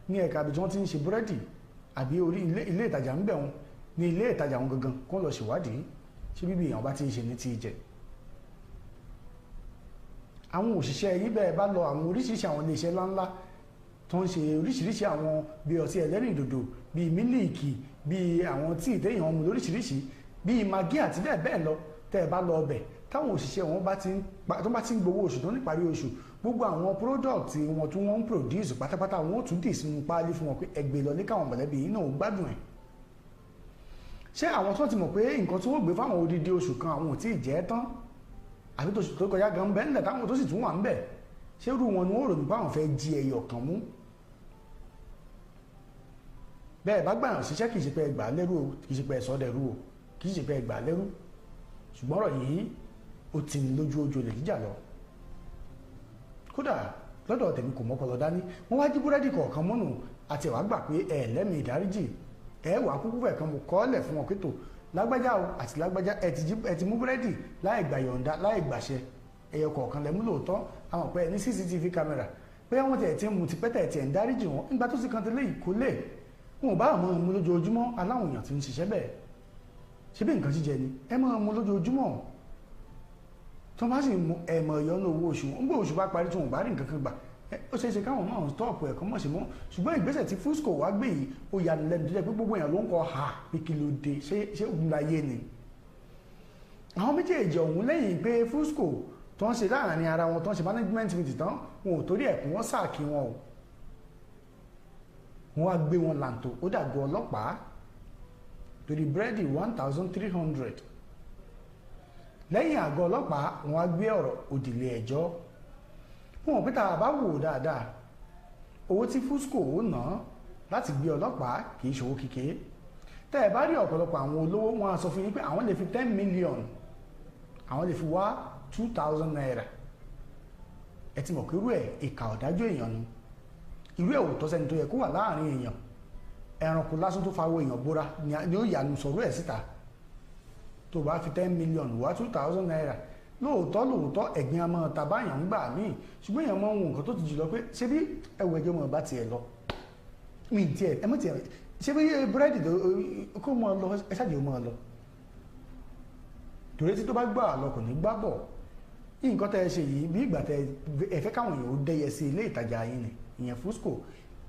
ní ẹ̀ka àbí tí wọ́n ti ń ṣe búrẹ́dì àbí orí ilé ìtajà ń bẹ̀ wọn ní ilé ìtajà wọn gangan kó lọ ṣèwádìí ṣé bíbí èèyàn bá ti ń ṣe ní ti jẹ àwọn òṣìṣẹ́ yìí bẹ́ẹ̀ bá lọ àwọn oríṣiríṣi àwọn iléeṣẹ́ ńláńlá tó ń ṣe oríṣiríṣi àwọn bíi ọtí ẹlẹ́rìndòdò bíi mílíìkì bíi àwọn tíì téèyàn ọmọ lóríṣiríṣi bíi magí àti bẹ́ẹ̀ bẹ́ẹ̀ lọ tẹ́ ẹ bá lọ ọbẹ̀ táwọn òṣìṣẹ́ wọn bá ti ń gbowó oṣù tó ní parí oṣù gbogbo àwọn product wọn tí wọ́n ń produce pátápátá wọn ó tún dì sínú páálí fún wọn pé ẹgbẹ́ lọ ní káwọn mọ̀lẹ́bí yìí náà gbádùn ẹ̀ ṣé àwọn tó ti mọ̀ pé nǹkan tí wọ́n gbé fáwọn odidi oṣù kan àwọn ò tí ì jẹ́ tán àbí tó kọjá gan bẹ́ẹ̀ ńlẹ̀ táwọn tó sì tún wà ń bẹ̀ ṣé irú wọn ni wọ́n rò nípa àwọn fẹ́ jí ẹyọ kan mú bẹ́ẹ̀ bá gbàyàn síṣẹ́ kì í ṣe pé ẹgbàá lẹ́rú o kì í ṣe pé ẹ̀sọ́ dẹ̀rú o kì í ṣe pé ẹgbàá lẹ́rú ṣùgbọ́n ọ̀rọ̀ yìí ó ti ní lójú ojú olè jíjà lọ kódà lọ́dọ̀ tèmi kò mọ́pọlọ dání wọ́n wá jí búrẹ́dì kọ̀ọ̀kan mọ́nù àti ẹ̀wà gbà pé ẹ̀ lẹ́mìí ìdáríjì ẹ̀ wà kúkú fẹ̀ kan mo kọ́ọ́lẹ̀ fún wọn pétò lágbájá o àti lágbájá ẹ ti mú búrẹ́dì láì gbà yọ̀ǹda láì gbàṣẹ ẹyọ kọ̀ọ̀kan lẹ́mú lóòótọ́ àwọn pẹ́ ní CCTV camera pé wọ́n ti mú ti pẹ́tẹ̀ tiẹ̀ ń dáríjì wọn nígbà tó sì kan tẹ́lẹ̀ yìí kò lè wọn ò bá àmọ́ mu lójoojúmọ́ aláwọn èèyàn ti ń ṣiṣẹ́ bẹ́ẹ̀ ṣé bí nǹkan jíjẹ ni ẹ máa mu lójoojúmọ́ tó bá sì mú ẹ̀mọ̀ ìyọnu owó oṣù wọn gbé oṣù bá parí tí wọn ò bá rí nǹkan kan gbà ó ṣeé ṣe káwọn náà stọ́ọ̀pù ẹ̀kọ́ mọ̀ sí mọ́ ṣùgbọ́n ìgbésẹ̀ tí Fusco wá gbé yìí ó yanu lẹ́nu tó jẹ́ pé gbogbo èèyàn ló ń kọ́ ha pé kí ló dé ṣé òun láyé ni àwọn méjèèjì ọ̀hún lẹ́yìn pé Fusco tó ń ṣe láàrin ara wọn tó ń ṣe management meeting tán wọn ò torí ẹ̀kún wọn sáàkì wọn o wọn wá gbé wọn làǹtò ó dàgbò ọlọ́pàá torí búrẹ́dì 1300 lẹ́yìn àgọ́ ọlọ́pàá wọn wá gbé ọ̀rọ̀ òdìlé ẹjọ́ wọn ò pé tá a bá wò ó dáadáa owó tí Fusco ó ná láti gbé ọlọ́pàá kì í ṣòwò kékeré tẹ́ ẹ bá rí ọ̀pọ̀lọpọ̀ àwọn olówó wọn á sọ fún yín pé àwọn lè fi 10 million àwọn lè fi wá 2000 naira ẹ ti mọ̀ pé irú ẹ̀ ìkà ọ̀dájú èèyàn ni irú ẹ̀ ò tọ́ sẹ́ni tó yẹ kó wà láàrin èèyàn ẹranko lásán tó fawọ́ èèyàn bóra ni ó yànú sọ̀rọ̀ ẹ̀ síta tó bá fi 10 million wá 2000 naira lóòótọ́ ẹ̀gbin a máa ta báyàn ń gbà míì ṣùgbọ́n èèyàn mọ ohun nǹkan tó ti jù lọ pé ṣé bí ẹwọ ẹjọ́ mọ̀ bá tiẹ̀ lọ mi tiẹ̀ ẹ mọ̀ tiẹ̀ ṣé bí búrẹ́dì kó mọ̀ lọ ẹ ṣáàjì ó mọ̀ lọ torí tí tó bá gbà lọ kò ní gbá bọ̀ nǹkan tẹ́ ẹ ṣe yìí bí ìgbà tẹ́ ẹ fẹ́ káwọn èèyàn ó dẹ́yẹ sí ilé ìtajà yín ni ìyẹn Fusco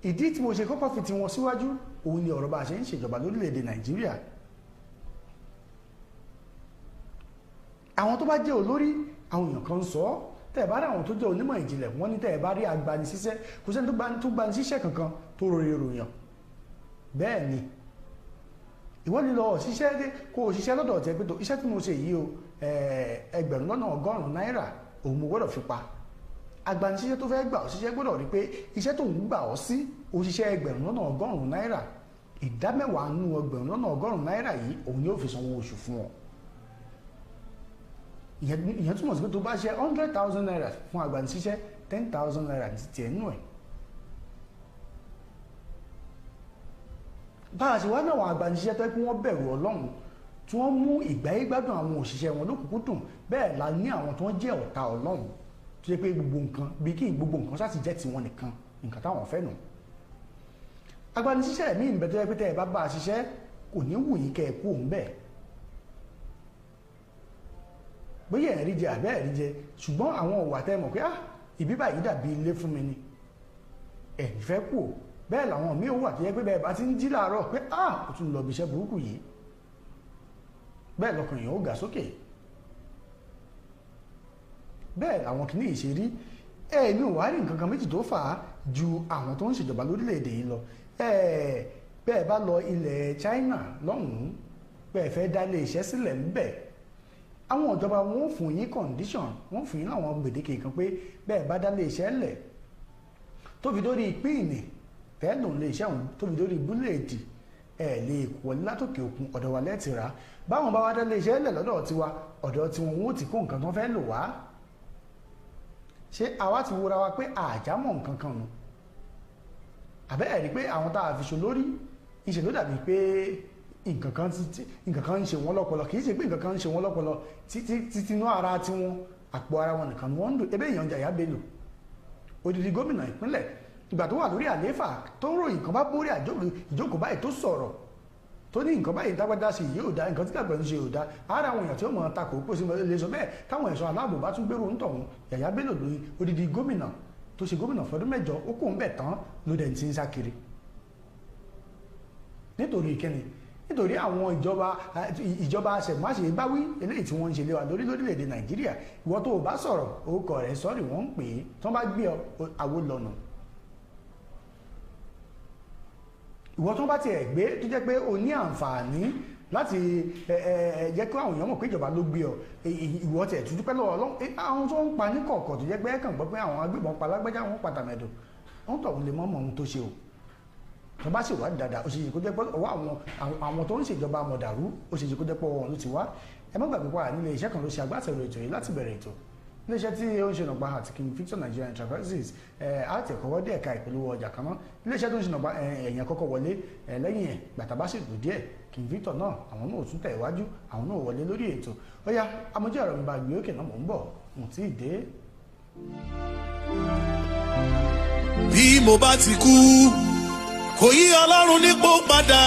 ìdí tí mo ṣe kọ́kọ́ fi ti wọn síwájú òun ni ọ̀rọ̀ bá a ṣe ń ṣèjọba lórílẹ̀‐èdè Nàìjíríà àwọn tó bá jẹ́ olórí àwọn èèyàn kan sọ tẹ́ ẹ bá rí àwọn tó jẹ́ onímọ̀ ìjìnlẹ̀ wọ́n ní tẹ́ ẹ bá rí agbanisíṣẹ́ kò sẹ́ni tó gbanisíṣẹ́ kankan tó rere ròyàn bẹ́ẹ̀ ni ìwọ ni lọ ṣiṣẹ́ kó o ṣiṣẹ́ lọ́dọ̀ tẹ́ pé tó iṣẹ́ tí mo ṣe yìí o ẹgbẹ̀rún lọ́nà ọgọ́rùn-ún náírà òun mo gbọ́dọ̀ fi pa agbanisíṣẹ́ tó fẹ́ gbà ọ́ ṣiṣẹ́ gbọ́dọ̀ rí pé iṣẹ́ tó ń gbà ọ́ sí òṣìṣẹ́ ẹgbẹ̀rún lọ́nà ọgọ́rùn-ún náírà ìdá mẹ́wàá nínú ẹgbẹ̀rún lọ́nà ọgọ́rùn-ún náírà yìí òun ni ó fi sanwó oṣù fún ọ ìyẹn túmọ̀ sí pé tó bá ṣe 100,000 naira fún agbanisíṣẹ́ 10,000 naira ti tiẹ̀ nù ẹ̀ bá a ṣe wá náà àwọn agbanisíṣẹ́ tó kí wọ́n bẹ̀rù Ọlọ́run tí wọ́n mú ìgbáyégbádùn àwọn òṣìṣẹ́ wọn lókùnkúndùn bẹ́ẹ̀ la ní àwọn tó ń jẹ́ ọ̀tá Ọlọ́run tó yẹ pé gbogbo nǹkan bí kí gbogbo nǹkan sáà ti jẹ́ tiwọn nìkan nǹkan táwọn fẹ́ nù agbanisíṣẹ́ mi ń bẹ tó yẹ pé tẹ́ ẹ bá a ṣiṣẹ́ kò ní wù yín kẹ́ ẹ kú òun bẹ́ẹ̀ bóyá ẹ̀rí jẹ àbẹ́ ẹ̀rí jẹ ṣùgbọ́n àwọn òwà tẹ́ mọ̀ pé ìbí báyìí dàbí ilé fún mi ni ẹ̀rí fẹ́ kú o bẹ́ẹ̀ làwọn míì wà tó yẹ pé bẹ́ẹ̀ bá ti ń jí láàárọ̀ pé ó tún lọ bí iṣẹ́ burúkú yìí bẹ́ẹ̀ lọkàn èèyàn ó ga sókè bẹ́ẹ̀ làwọn kìíní ìṣe rí ẹ̀mí ò wá rí nǹkan kan méjì tó fà á ju àwọn tó ń ṣèjọba lórílẹ̀‐èdè yìí lọ bẹ́ẹ̀ bá lọ ilẹ̀ China lọ́hùn-ún bẹ́ẹ̀ fẹ́ dá ilé iṣẹ́ sílẹ̀ ńbẹ̀ àwọn ìjọba wọn ò fún yín condition wọn fún yín láwọn gbèdéke kan pé bẹ́ẹ̀ bá dá ilé iṣẹ́ lẹ̀ tó fi dórí píìnì tẹ́lù ilé iṣẹ́ òun tó fi dórí búlẹ̀ẹ̀dì lè wọlé látòkè òkun ọ̀dọ̀ wa lẹ́ẹ̀tì rà báwọn bá wá dá ilé iṣẹ́ lẹ̀ lọ́dọ̀ tiwa ọ̀dọ̀ tiwọn wọn ò ti kó nǹkan tó fẹ́ lò wá ṣé àwa ti wúra wa pé àjámọ̀ nǹkan kan nù àbẹ́ ẹ̀rí pé àwọn tá a fi ṣe lórí ìṣèlú dàbí pé nǹkan kan ń ṣe wọ́n lọ́pọlọ kì í ṣe pé nǹkan kan ń ṣe wọ́n lọ́pọlọ títí inú ara tiwọn àpò ara wọn nìkan ni wọ́n ń lò ebe èèyàn Yàyà Bello odidi gómìnà ìpínlẹ̀ ìgbà tó wà lórí àlééfà tó ń ròyìn kan bá borí ìjókòó báyìí tó sọ̀rọ̀ tó ní nǹkan báyìí dágbádá sí yìí ò dá nǹkan tí dàgbà ń ṣe ò dá ara àwọn èèyàn tí ó mọ̀ ọ́n takò pé sí lè sọ bẹ́ẹ̀ táwọn ẹ̀ṣọ́ aláàbò bá tún gbèrò ń tọ̀hún Yàyà Bello lórí odidi gómìnà tó ṣe gómìnà fọdún 7 ó kò ń bẹ̀ tán ló dẹ̀ ti ń sá kiri nítorí ìkẹ́ni nítorí àwọn ìjọba aṣẹ̀máṣe báwí eléyìí tí wọ́n ń ṣe lé wa lórílẹ̀‐èdè Nàìjíríà ìwọ tó o bá sọ̀rọ̀ orúkọ rẹ̀ sọ́ọ̀rì wọ́n ń pè é tí wọ́n bá gbé àwo lọ́nà ìwọ tó bá tiẹ̀ gbé tó jẹ́ pé o ní àǹfààní láti jẹ́ kí àwọn èèyàn mọ̀ pé ìjọba ló gbé ọ ìwọ tiẹ̀ tún dúpẹ́ lọ́wọ́ àwọn tó ń pa ní kọ̀ọ̀kọ̀ tó jẹ́ pé ẹ̀kàn gbọ́ pé àwọn agbébọn pa lágbájá wọn pa tàmẹ̀dò wọn tọ̀ wọn lè mọ́ ohun tó ṣe o tó bá sì wá dáadáa ó ṣe ṣe kó jẹ́ pé ọwọ́ àwọn tó ń ṣèjọba mọ̀dàrú ó ṣe ṣe kó jẹ́ pé ọwọ́ wọn ló ti wá ẹ má gbàgbé pa nílé iṣẹ́ kan ló ṣe agbátẹrù ètò yìí láti bẹ̀rẹ̀ ètò iléeṣẹ́ tí ó ń ṣe nàgbà àti King Victor Nigeria Enterprises àti ẹ̀kọ́wọ́ dé ẹ̀ka ìpolówó ọjà kan náà iléeṣẹ́ tó ń ṣe nàgbà ẹ̀yàn kọ́kọ́ wọlé lẹ́yìn ẹ̀ gbàtà bá sì lò díẹ̀ King Victor náà àwọn náà ò tún tẹ̀ iwájú àwọn náà wọlé lórí ètò ó yá amójú ẹ̀rọ mi bá gbé òkè náà mò ń bọ̀ mo tí ì dé. bí mo bá ti kú kò yí Ọlọ́run nípò padà.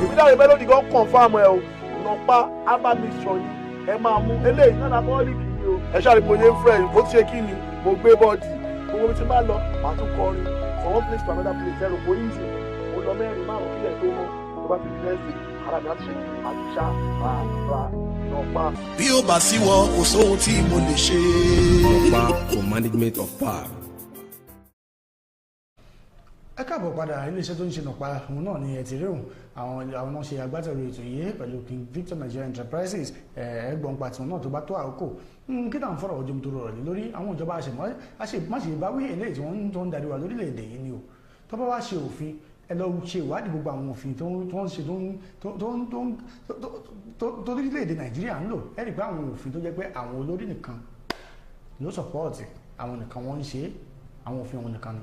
èmi dáre mélòdì gan confam ẹ o nọpa abamisọ yìí ẹ máa mú eléyìí náà náà bọ́ọ̀lì kìíní o ẹ ṣáà rí mo yé ń fẹ́ bó ti ṣe kí ni mo gbé bọ́ọ̀dì gbogbo mi ti máa lọ màá tún kọrin from one place to another place ẹrù kò yíṣe mo lọ mẹ́rin márùn-ún kílẹ̀ tó mọ́ tó bá fi di lẹ́sìn ara mi á ti ṣe àtúnṣá máa ra nọpa. bí ó bá sí wọn kò sóhun tí mo lè ṣe. Nọpa for management of power. ẹ káàbọ̀ padà iléeṣẹ́ tó ń ṣe nàpa òun náà ni ẹ ti rí òun àwọn náà ṣe agbátẹrù ètò yìí pẹ̀lú King Victor Nigeria Enterprises ẹgbọ̀n pa tiwọn náà tó bá tó àkókò kí náà ń fọ̀rọ̀ ojú tó rọrọ̀ lé lórí àwọn ìjọba àṣemáṣe báwí eléyìí tí wọ́n tó ń darí wa lórílẹ̀‐èdè yìí ni o tó bá wá ṣe òfin ẹ lọ ṣe ìwádìí gbogbo àwọn òfin tó ń ṣe tó lórílẹ̀‐èdè Nàìjíríà ń lò ẹ rí pé àwọn òfin tó jẹ́ pé àwọn olórí nìkan ló sọ̀pọ̀ọ̀tì àwọn nìkan wọ́n ń ṣe àwọn òfin àwọn nìkan ni.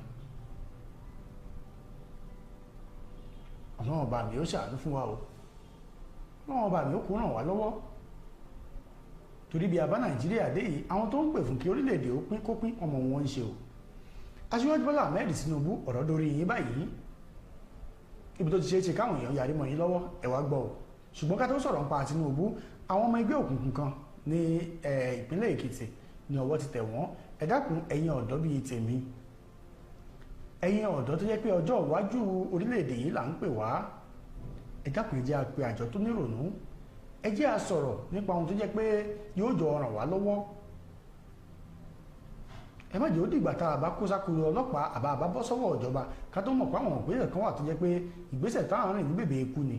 Ọlọ́run ọba mi ó ṣàánú fún wa o Ọlọ́run ọba mi ó kó ràn wá lọ́wọ́ torí bí a bá Nàìjíríà dé yìí àwọn tó ń pè fún kí orílẹ̀-èdè ó pín kó pín ọmọ wọn ń ṣe o Aṣíwájú Bọ́lá Ahmed Tinubu ọ̀rọ̀ dórí yín báyìí ibi tó ti ṣe é ṣe káwọn èèyàn yarí mọ́ yín lọ́wọ́ ẹ wá gbọ́ o ṣùgbọ́n ká tó sọ̀rọ̀ nípa Tinubu àwọn ọmọ ẹgbẹ́ òkùnkùn kan ní ìpínlẹ̀ Èkìtì ní ọwọ́ ti tẹ̀ wọ́n ẹ dákun ẹ̀yin ọ̀dọ́ bíi tèmi ẹ̀yin ọ̀dọ́ tó jẹ́ pé ọjọ́ iwájú orílẹ̀-èdè yìí là ń pè wá ẹ dákun ẹ jẹ́ a pe àjọ tó nírònú ẹ jẹ́ a sọ̀rọ̀ nípa ohun tó jẹ́ pé yóò jọ ràn wá lọ́wọ́ ẹ má jẹ́ ó dìgbà tá a bá kó sákòrò ọlọ́pàá àbá bọ́ sọ́wọ́ ìjọba ká tó mọ̀ pé àwọn ìgbésẹ̀ kan wà tó jẹ́ pé ìgbésẹ̀ táwọn rìn ní bèbè ikú ni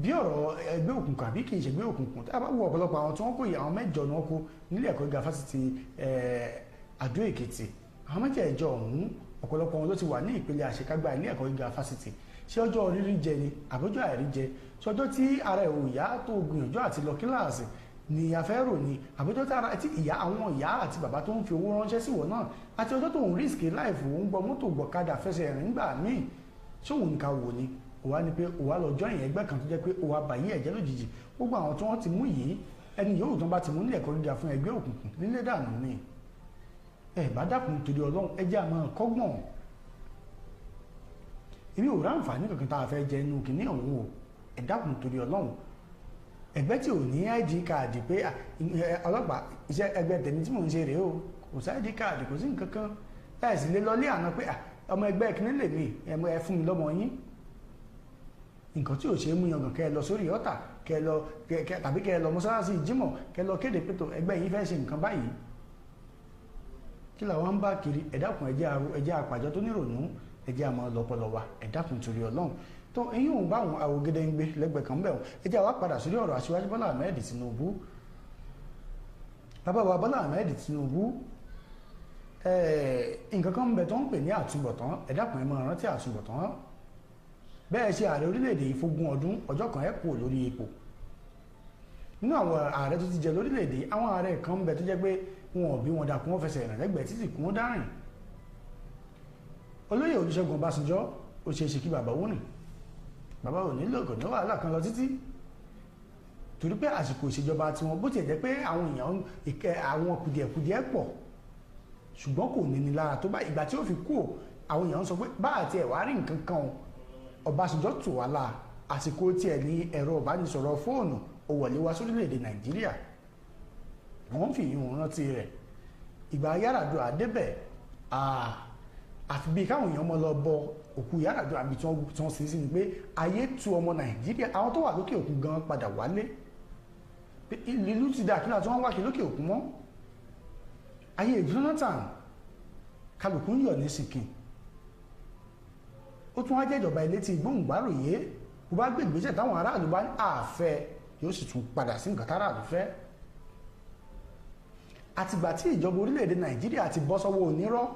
bí ọ̀rọ̀ ẹgbẹ́ òkùnkùn àbí kì í ṣe ẹgbẹ́ òkùnkùn tá a bá wo ọ̀pọ̀lọpọ̀ àwọn tí wọ́n kó yìí àwọn mẹ́jọ ni wọ́n kó nílé ẹ̀kọ́ gíga fásitì Adó Èkìtì àwọn mẹ́jẹ̀ẹ̀jọ ọ̀hún ọ̀pọ̀lọpọ̀ wọn ló ti wà ní ìpele àṣekágbá ilé ẹ̀kọ́ gíga fásitì ṣé ọjọ́ rírí jẹ ni àbójọ́ àìrí jẹ ṣé ọjọ́ tí ara ẹ̀ ò yá tó gbìyànjú àti lọ kíláàsì ni afẹ́rò ni àbójọ́ tí ìyá àwọn ìyá àti bàbá tó ń fi owó ránṣẹ́ sí wọn náà àti ọjọ́ tó ń rísìkì láìfò ń gbọ́ mọ́tò gbọ̀kadà fẹsẹ̀ rìn gbà míì ṣé òun nìkan wò ni òwa ni pé òwa lọ jọ ìyẹn ẹgbẹ́ kan tó jẹ́ pé òwa bàyí ẹ̀jẹ̀ lójijì gbogbo àwọn tí wọ́n ti mú yìí ẹni yòówù tó bá ti mú nílẹ̀ ẹ̀kọ́ gíga fún ẹgbẹ́ òkùnkùn nílé dànù ni ẹ bá dákun torí Ọlọ́run ẹ jẹ́ àmọ́ kọ́gbọ̀n èmi ò ráǹfààní kankan tá a fẹ́ jẹ inú kìíní ọ̀hún o ẹ dákun torí Ọlọ́run ẹgbẹ́ tí ò ní ID káàdì pé ọlọ́pàá iṣẹ́ ẹgbẹ́ tèmi tí mò ń ṣe rèé o kò sí ID káàdì kò sí nǹkan kan ẹ sì lè lọ lé àná pé ọmọ ẹgbẹ́ kìíní lè mí ẹ fún mi lọ́mọ yín nǹkan tí ò ṣe é mú yangàn kẹ́ ẹ lọ sórí ọ̀tà tàbí kẹ́ ẹ lọ mọ́sálásí Jímọ̀ kẹ́ ẹ lọ kéde pétò ẹgbẹ́ yín fẹ́ ṣe nǹkan báyìí kí làwọn ń bá kiri ẹ dákun ẹjẹ́ àpàjọ tó nírònú ẹjẹ́ àmọ́ lọ́pọlọ wa ẹ dákun torí Ọlọ́run tó eyín òun bá àwọn àwògede ń gbé lẹ́gbẹ̀ẹ́ kan bẹ́ẹ̀ ẹjẹ́ àwa padà sórí ọ̀rọ̀ Aṣíwájú Bọ́lá Ahmed Tinubu bàbá wa Bọ́lá Ahmed Tinubu nǹkan kan ń bẹ tó ń pè ní àtúbọ̀tán ẹ dákun ẹ máa rántí àtúbọ̀tán bẹ́ẹ̀ ṣe ààrẹ orílẹ̀-èdè yìí fógún ọdún ọjọ́ kan ẹ kú lórí ipò nínú àwọn ààrẹ tó ti jẹ lórílẹ̀-èdè àwọn ààrẹ kan ń bẹ tó jẹ́ pé wọn ò bí wọn dà kún wọn fẹsẹ̀ rìn lẹ́gbẹ̀ẹ́ títì kún wọn dárìn olóyè Olúṣẹ́gun Ọbásanjọ́ ó ṣe é ṣe kí bàbá ó rìn bàbá ò nílò kò ní wàhálà kan lọ títí torí pé àsìkò ìṣèjọba tiwọn bó tiẹ̀ jẹ́ pé àwọn èèyàn àwọn kùdìẹ̀kùdìẹ̀ pọ̀ ṣùgbọ́n kò ní ní lára tó bá ìgbà tí ó fi kú àwọn èèyàn sọ pé bá àti ẹ̀wà rí nǹkan kan Ọbásanjọ́ tù wá la àsìkò tiẹ̀ ní ẹ̀rọ ìbánisọ̀rọ̀ fóònù ó wọlé wá sórílẹ̀-èdè Nàìjíríà wọ́n fi ìhun rántí rẹ̀ ìgbà Yar'Adua débẹ̀ àfi bíi káwọn èèyàn mọ́ lọ bọ òkú Yar'Adua àbí tí wọ́n sin sí ni pé ayé tu ọmọ Nàìjíríà àwọn tó wà lókè òkun gan padà wálé ìlú ti dà kíláà tí wọ́n wá kí lókè òkun mọ́ ayé Jonathan kálukú ń yọ̀ ní sìnkìn ó tún wá jẹ́ ìjọba ilé tí ìgbóhùngbáròyé kò bá gbé ìgbésẹ̀ táwọn aráàlú bá ní àfẹ́ yóò sì tún padà sí nǹkan táráàlú fẹ́ àtìgbà tí ìjọba orílẹ̀-èdè Nàìjíríà ti bọ́ sọ́wọ́ onírọ́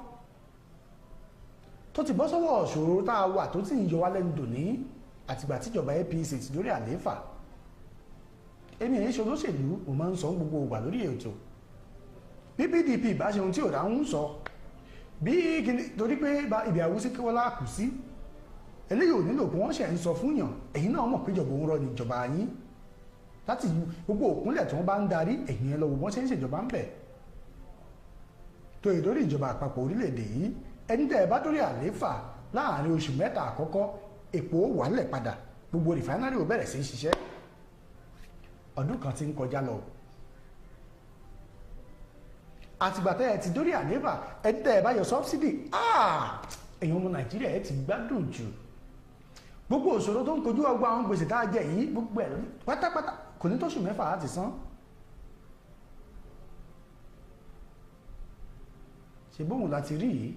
tó ti bọ́ sọ́wọ́ ṣòro tá a wà tó ti ń yọ wá lẹ́nu dòní àtìgbà tíjọba APC ti lórí àlééfà. Èmi èyí ṣe olóṣèlú mo máa ń sọ gbogbo ìgbà lórí ètò. Bí PDP bá ṣe ohun tí ò dáhùn sọ bí torí pé ibi àwùsí kí wọ́n láàkú sí eléyìí ò nílò pé wọ́n ṣe ń sọ fún yàn ẹ̀yin náà mọ̀ pé ìjọba òun rọ ní ìjọba yín láti gbogbo òkúnlẹ̀ tí wọ́n bá ń darí ẹ̀yin ẹ lọ wò wọ́n ṣe ń ṣèjọba ń bẹ̀ tó ìdórí ìjọba àpapọ̀ orílẹ̀-èdè yìí ẹni tẹ́ ẹ bá dórí àlééfà láàrin oṣù mẹ́ta àkọ́kọ́ epo wàálẹ̀ padà gbogbo rìfánárì ò bẹ̀rẹ̀ sí í ṣiṣẹ́ ọdún kan ti ń kọjá lọ àtìgbà tẹ́ ẹ ti dórí àlééfà ẹni tẹ́ ẹ bá yọ sọ́bsidì ẹ̀yin ọmọ Nàìjíríà ẹ ti gbádùn jù gbogbo òṣòro tó ń kojú ọgbà àwọn gbèsè tá a jẹ yìí gbogbo ẹ̀ pátápátá kò ní tóṣù mẹ́fà láti san ṣe bóun láti rí yìí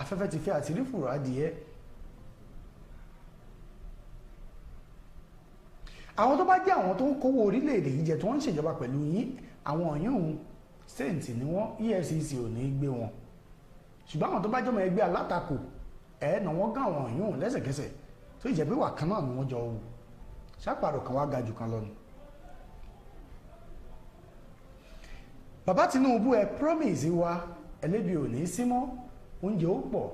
afẹ́fẹ́ ti fẹ́ àti rí fùrọ̀ adìyẹ àwọn tó bá jẹ́ àwọn tó ń kówó orílẹ̀-èdè yìí jẹ tó ń ṣèjọba pẹ̀lú yín àwọn yìí sẹ́ǹtì ni wọ́n EFCC ò ní gbé wọn ṣùgbọ́n àwọn tó bá jọmọ ẹgbẹ́ alátakò ẹ̀ẹ́nà wọ́n gán àwọn yìí lẹ́sẹ̀kẹsẹ̀ tó ìjẹ́ pé wà kan náà ni wọ́n jọ wù ṣàpàrọ̀ kan wá ga jù kan lọ ni. bàbá Tinubu ẹ promise wa ẹlẹ́bi ò ní sí mọ́ oúnjẹ ó pọ̀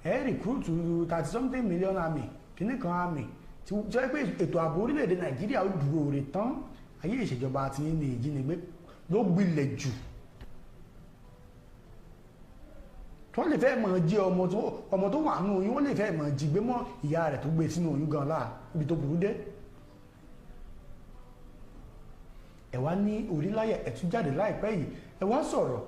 ẹ rìkúrútù 30-something million army kìíní kan army tí ó jẹ́ pé ètò ààbò orílẹ̀-èdè Nàìjíríà ó dúró rè tán ayé ìṣèjọba àti ní ìjínigbé ló gbilẹ̀ jù wọ́n lè fẹ́ mọ̀ jí ọmọ tó wà nínú oyún wọ́n lè fẹ́ mọ̀ jí gbé mọ́ ìyá rẹ̀ tó gbé sínú oyún gan láà ibi tó burú dé ẹ wá ní oríláyà ẹ tún jáde láìpẹ́ yìí ẹ wá sọ̀rọ̀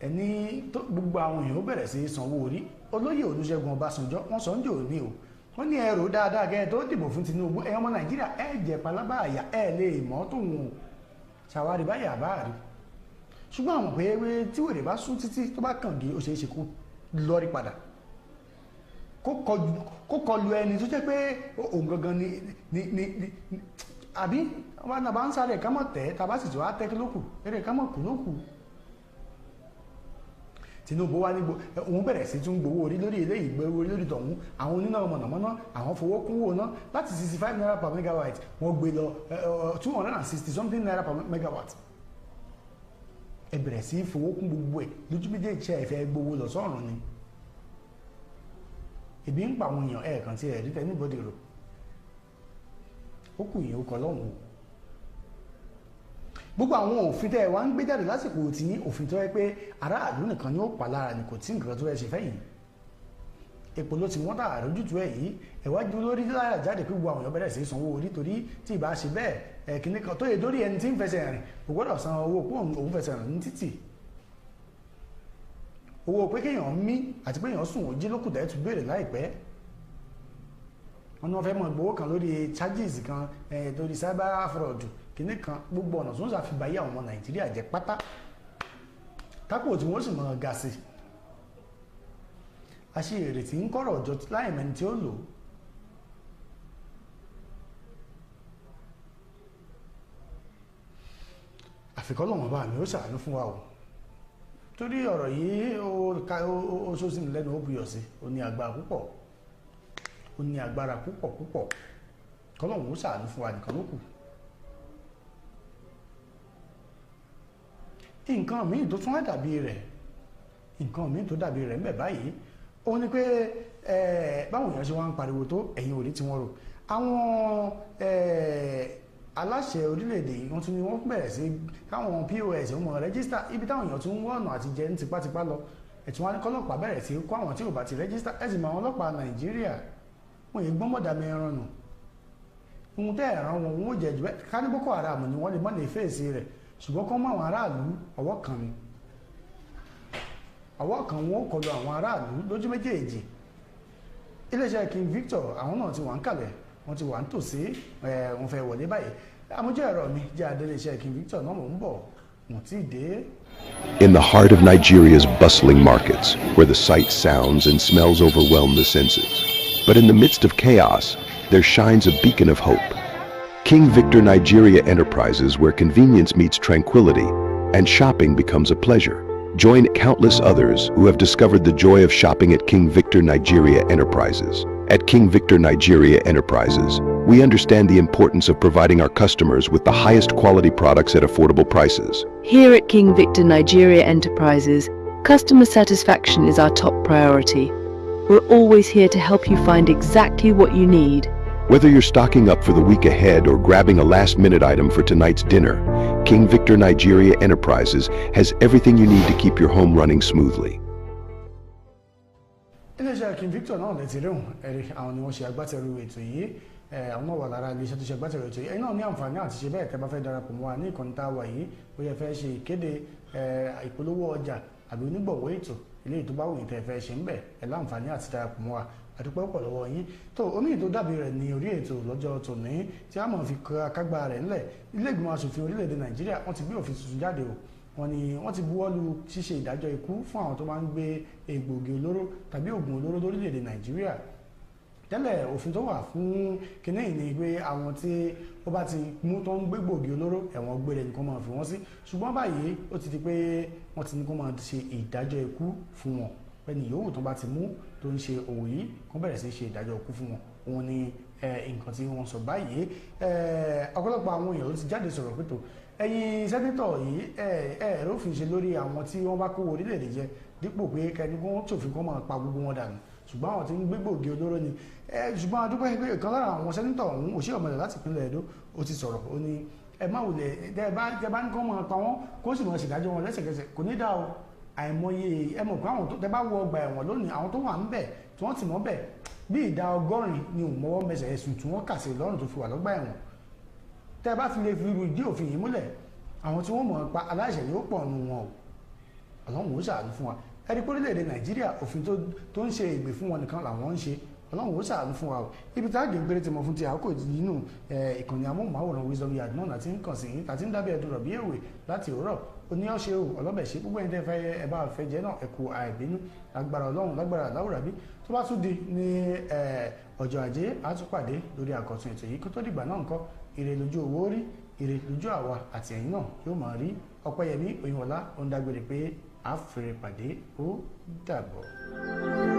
ẹni gbogbo àwọn èèyàn ó bẹ̀rẹ̀ sí sanwó orí olóyè Olúṣẹ́gun Ọbásanjọ́ wọ́n sọ ń jò ní o wọ́n ní ẹrù dáadáa gẹ́gẹ́ tó dìbò fún Tinubu ẹ̀yin ọmọ Nàìjíríà ẹ jẹ́ palaba àyà ẹ lè mọ́ tòun ṣàwárí báyà báàrí ṣùgbọ́n àwọn pé ewé tí wèrè bá sún títí tó bá kàn gé ó ṣeé ṣe kó lọ́rí padà kó kọlu ẹni tó jẹ́ pé òun gangan ni àbí wọn náà bá ń sáré ká mọ̀ tẹ́ tàbá sì tó wá tẹ́ kí lókù eré ká mọ̀ kú lókù Tinubu wá ní òun bẹ̀rẹ̀ sí tún gbowó orí lórí eléyìí gbowó orí lórí tọ̀hún àwọn oníná mọ̀nàmọ́ná àwọn fowó kúnwó ná láti 65 naira per megawatt wọ́n gbé lọ 260 something naira per megawatt ẹ bẹ̀rẹ̀ sí fowó kún gbogbo ẹ̀ lójú méjèèjì ẹ fẹ́ gbowó lọ sọ́run ni ebi ń pa àwọn èèyàn ẹ̀ẹ̀kan tí ẹ̀ rí tẹ́ níbọ̀dì rò ó kù yìí ó kọ lọ́hùn o gbogbo àwọn òfin tẹ́ ẹ wá ń gbé jáde lásìkò tí òfin tó yẹ pé aráàlú nìkan ni ó pa lára ni kò tí nǹkan tó yẹ ṣe fẹ́yìn epo ló ti wọ́n tà àrójútu ẹ̀ yìí ẹ̀wájú lórí láyà jáde pé gbogbo àwọn èèyàn bẹ̀rẹ̀ sí sanwó orí torí tí ìbá ṣe bẹ́ẹ̀ ẹ̀kíní kan tó yẹ dórí ẹni tí ń fẹsẹ̀ rìn kò gbọ́dọ̀ san owó pé òun fẹsẹ̀ rìn ní títì owó pé kéèyàn mí àti pé èèyàn sùn òjí lókùtà ẹ̀ tún béèrè láìpẹ́ wọn ni wọ́n fẹ́ mọ gbowó kan lórí charges kan lórí cyber fraud kìíní kan gbogbo ọ̀nà tó ń ṣàfihàn àwọn ọmọ Nàìjíríà jẹ́ pátá tápò tí wọ́n sì mọ ga sí àṣìírè tí ń kọ́rọ̀ ọjọ́ láì mẹ́ni tí ó lò àfikọ́ lọ́wọ́n bá mi ó ṣàánú fún wa o torí ọ̀rọ̀ yìí ó sósì ní lẹ́nu ó buyọ̀ sí ó ní agbára púpọ̀ ó ní agbára púpọ̀ kọ́lọ́wọ́n ó ṣàánú fún wa nìkan ló kù nǹkan míì tó tún dàbí rẹ̀ ń bẹ báyìí ó ní pé báwọn èèyàn ṣe wá ń pariwo tó ẹ̀yìn orí tí wọ́n rò àwọn aláṣẹ orílẹ̀-èdè yìí wọ́n tún ní wọ́n bẹ̀rẹ̀ sí káwọn POS ọmọ rẹ́gísítà ibi táwọn èèyàn tún ń wọ́n ọ̀nà àti jẹ ní tipátipá lọ ẹ̀tún wá ní kọ́lọ́pàá bẹ̀rẹ̀ sí kó àwọn tí ò bá ti rẹ́gísítà ẹ̀sìn mọ́ àwọn ọlọ́pàá Nàìjíríà wọ́n yìí gbọ́mọ̀dà mẹ́ran nù ohun tẹ́ ẹ̀ràn wọn ó jẹ́ jù bẹ́ẹ̀ ká ní Boko Haram ni wọ́n lè mọ́ lè fèsì rẹ̀ ṣùgbọ́n kọ́ mọ́ àwọn aráàlú ọwọ́ kan ni ọwọ́ kan wọn ó kọlu àwọn aráàlú lójú méjèèjì iléeṣẹ́ King Victor àwọn náà ti wà ń kalẹ̀ wọ́n ti wà ń tòsí wọ́n fẹ́ wọlé báyìí àmójú ẹ̀rọ mi jẹ́ adéléeṣẹ́ King Victor náà mò ń bọ̀ wọ́n ti dé. In the heart of Nigeria's bustling markets, where the sights, sounds, and smells overwhelm the senses, but in the midst of chaos, there shines a beacon of hope. King Victor Nigeria Enterprises, where convenience meets tranquility and shopping becomes a pleasure. Join countless others who have discovered the joy of shopping at King Victor Nigeria Enterprises. At King Victor Nigeria Enterprises, we understand the importance of providing our customers with the highest quality products at affordable prices. Here at King Victor Nigeria Enterprises, customer satisfaction is our top priority. We're always here to help you find exactly what you need. Whether you're stocking up for the week ahead or grabbing a last-minute item for tonight's dinner, King Victor Nigeria Enterprises has everything you need to keep your home running smoothly. iléeṣẹ́ King Victor náà lè ti rí òun ẹ̀rí àwọn ni wọ́n ṣe agbátẹrù ètò yìí àwọn náà wà lára iléeṣẹ́ tó ṣe agbátẹrù ètò yìí ẹ̀yin náà ní àǹfààní àti ṣe bẹ́ẹ̀ tẹ́ bá fẹ́ darapọ̀ mọ́ wa ní ìkànnì tá a wà yìí bóyá fẹ́ ṣe ìkéde ìpolówó ọjà àbí onígbọ̀wọ́ ètò eléyìí tó bá wù yín tẹ́ fẹ́ ṣe ń bẹ̀ ẹ̀ láǹfààní àti darapọ̀ mọ́ wa àdúpẹ́ pọ̀ lọ́wọ́ yín tó omi tó dàbí rẹ̀ ní orí ètò lọ́jọ́ tòní tí a máa fi kágbá rẹ̀ ńlẹ̀ ilé ìgbìmọ̀ asòfin orílẹ̀-èdè Nàìjíríà wọ́n ti gbé òfin tuntun jáde o wọ́n ní wọ́n ti buwọ́lù ṣíṣe ìdájọ́ ikú fún àwọn tó máa ń gbé egbògi olóró tàbí oògùn olóró lórílẹ̀-èdè Nàìjíríà tẹ́lẹ̀ òfin tó wà fún kinní yìí ni pé àwọn tí ó bá ti mú tó ń gbé egbògi olóró ẹ̀wọ̀n gbére nìkan máa fi wọ́n sí ṣùgbọ́n báyìí ó ti di pé wọ́n ti ní kó máa ṣe ìdájọ́ ikú fún wọn pẹ̀lú yòówù tó bá ti mú tó ń ṣe òwò yìí kó bẹ̀rẹ̀ sí ṣe ìdájọ́ ikú fún wọn òun ni nǹkan tí wọ́n sọ báyìí ọ̀pọ̀lọpọ̀ àwọn èèyàn ló ti jáde sọ̀rọ̀ pé tó ẹ̀yin sẹ́nítọ̀ yìí rófin ṣe lórí àwọn tí wọ́n bá kó orílẹ̀-èdè jẹ dípò pé kẹ́ni kó ṣòfin kó máa pa gbogbo wọn dànù ṣùgbọ́n àwọn tí ń gbé gbòógì olóró ni ṣùgbọ́n adúpẹ́ pé ìkan lára àwọn sẹ́nítọ̀ ọ̀hún òṣì ọ̀mọ̀lẹ̀ láti ìpínlẹ̀ Ẹdó ó ti sọ̀rọ̀ ó ní ẹ má wulẹ̀ tẹ́ bá ní kó máa pa wọ́n kó sì máa ṣèdájọ́ wọn lẹ́sẹ̀kẹsẹ̀ kò ní dá o àìmọye ẹ mọ̀ pé àwọn tó tẹ́ bá wọ ọgbà ẹ̀wọ̀n lónìí àwọn tó wà ń bẹ̀ tí wọ́n ti mọ́ bẹ̀ bí ìdá 100 ni òun mọ́wọ́ mẹsẹ̀ ẹ̀sùn tí wọ́n kà sí lọ́rùn tó fi wà lọ́gbà ẹ̀wọ̀n tẹ́ bá fi lè fi ìdí òfin yìí múlẹ̀ àwọn tí wọ́n mọ̀ pa aláìṣẹ̀ yóò pọ̀ nù wọn o Ọlọ́run ó ṣàánú fún wa ẹni pé orílẹ̀-èdè Nàìjíríà òfin tó ń ṣe ìgbè fún wọn nìkan làwọn ń ṣe Ọlọ́run ó ṣàánú fún wa o ibi tá a gbé gbére tí mo fún ti àkókò nínú ìkànnì amóhùnmáwòrán Wisdom Yard náà láti ń kàn sí yín láti ń dábẹ́ ẹ̀dùn rọ̀ bí èwe láti òwúrọ̀ oníyànṣe o ọlọ́bẹ̀ ṣe gbogbo ẹni tẹ́ fẹ́ ẹ bá fẹ́ jẹ́ náà ẹ kú àìbínú lágbára Ọlọ́run lágbára láwùrábí tó bá tún di ní ọjọ́ ajé á tún pàdé lórí àkọ́tún ètò yìí kó tó dìgbà náà nǹkan ire lójú owó rí ire lójú àwa àti ẹ̀yin náà yóò máa rí Ọpẹ́yẹmí Oyinwọlá ó ń dágbére pé a fèrè pàdé ó dàbọ̀.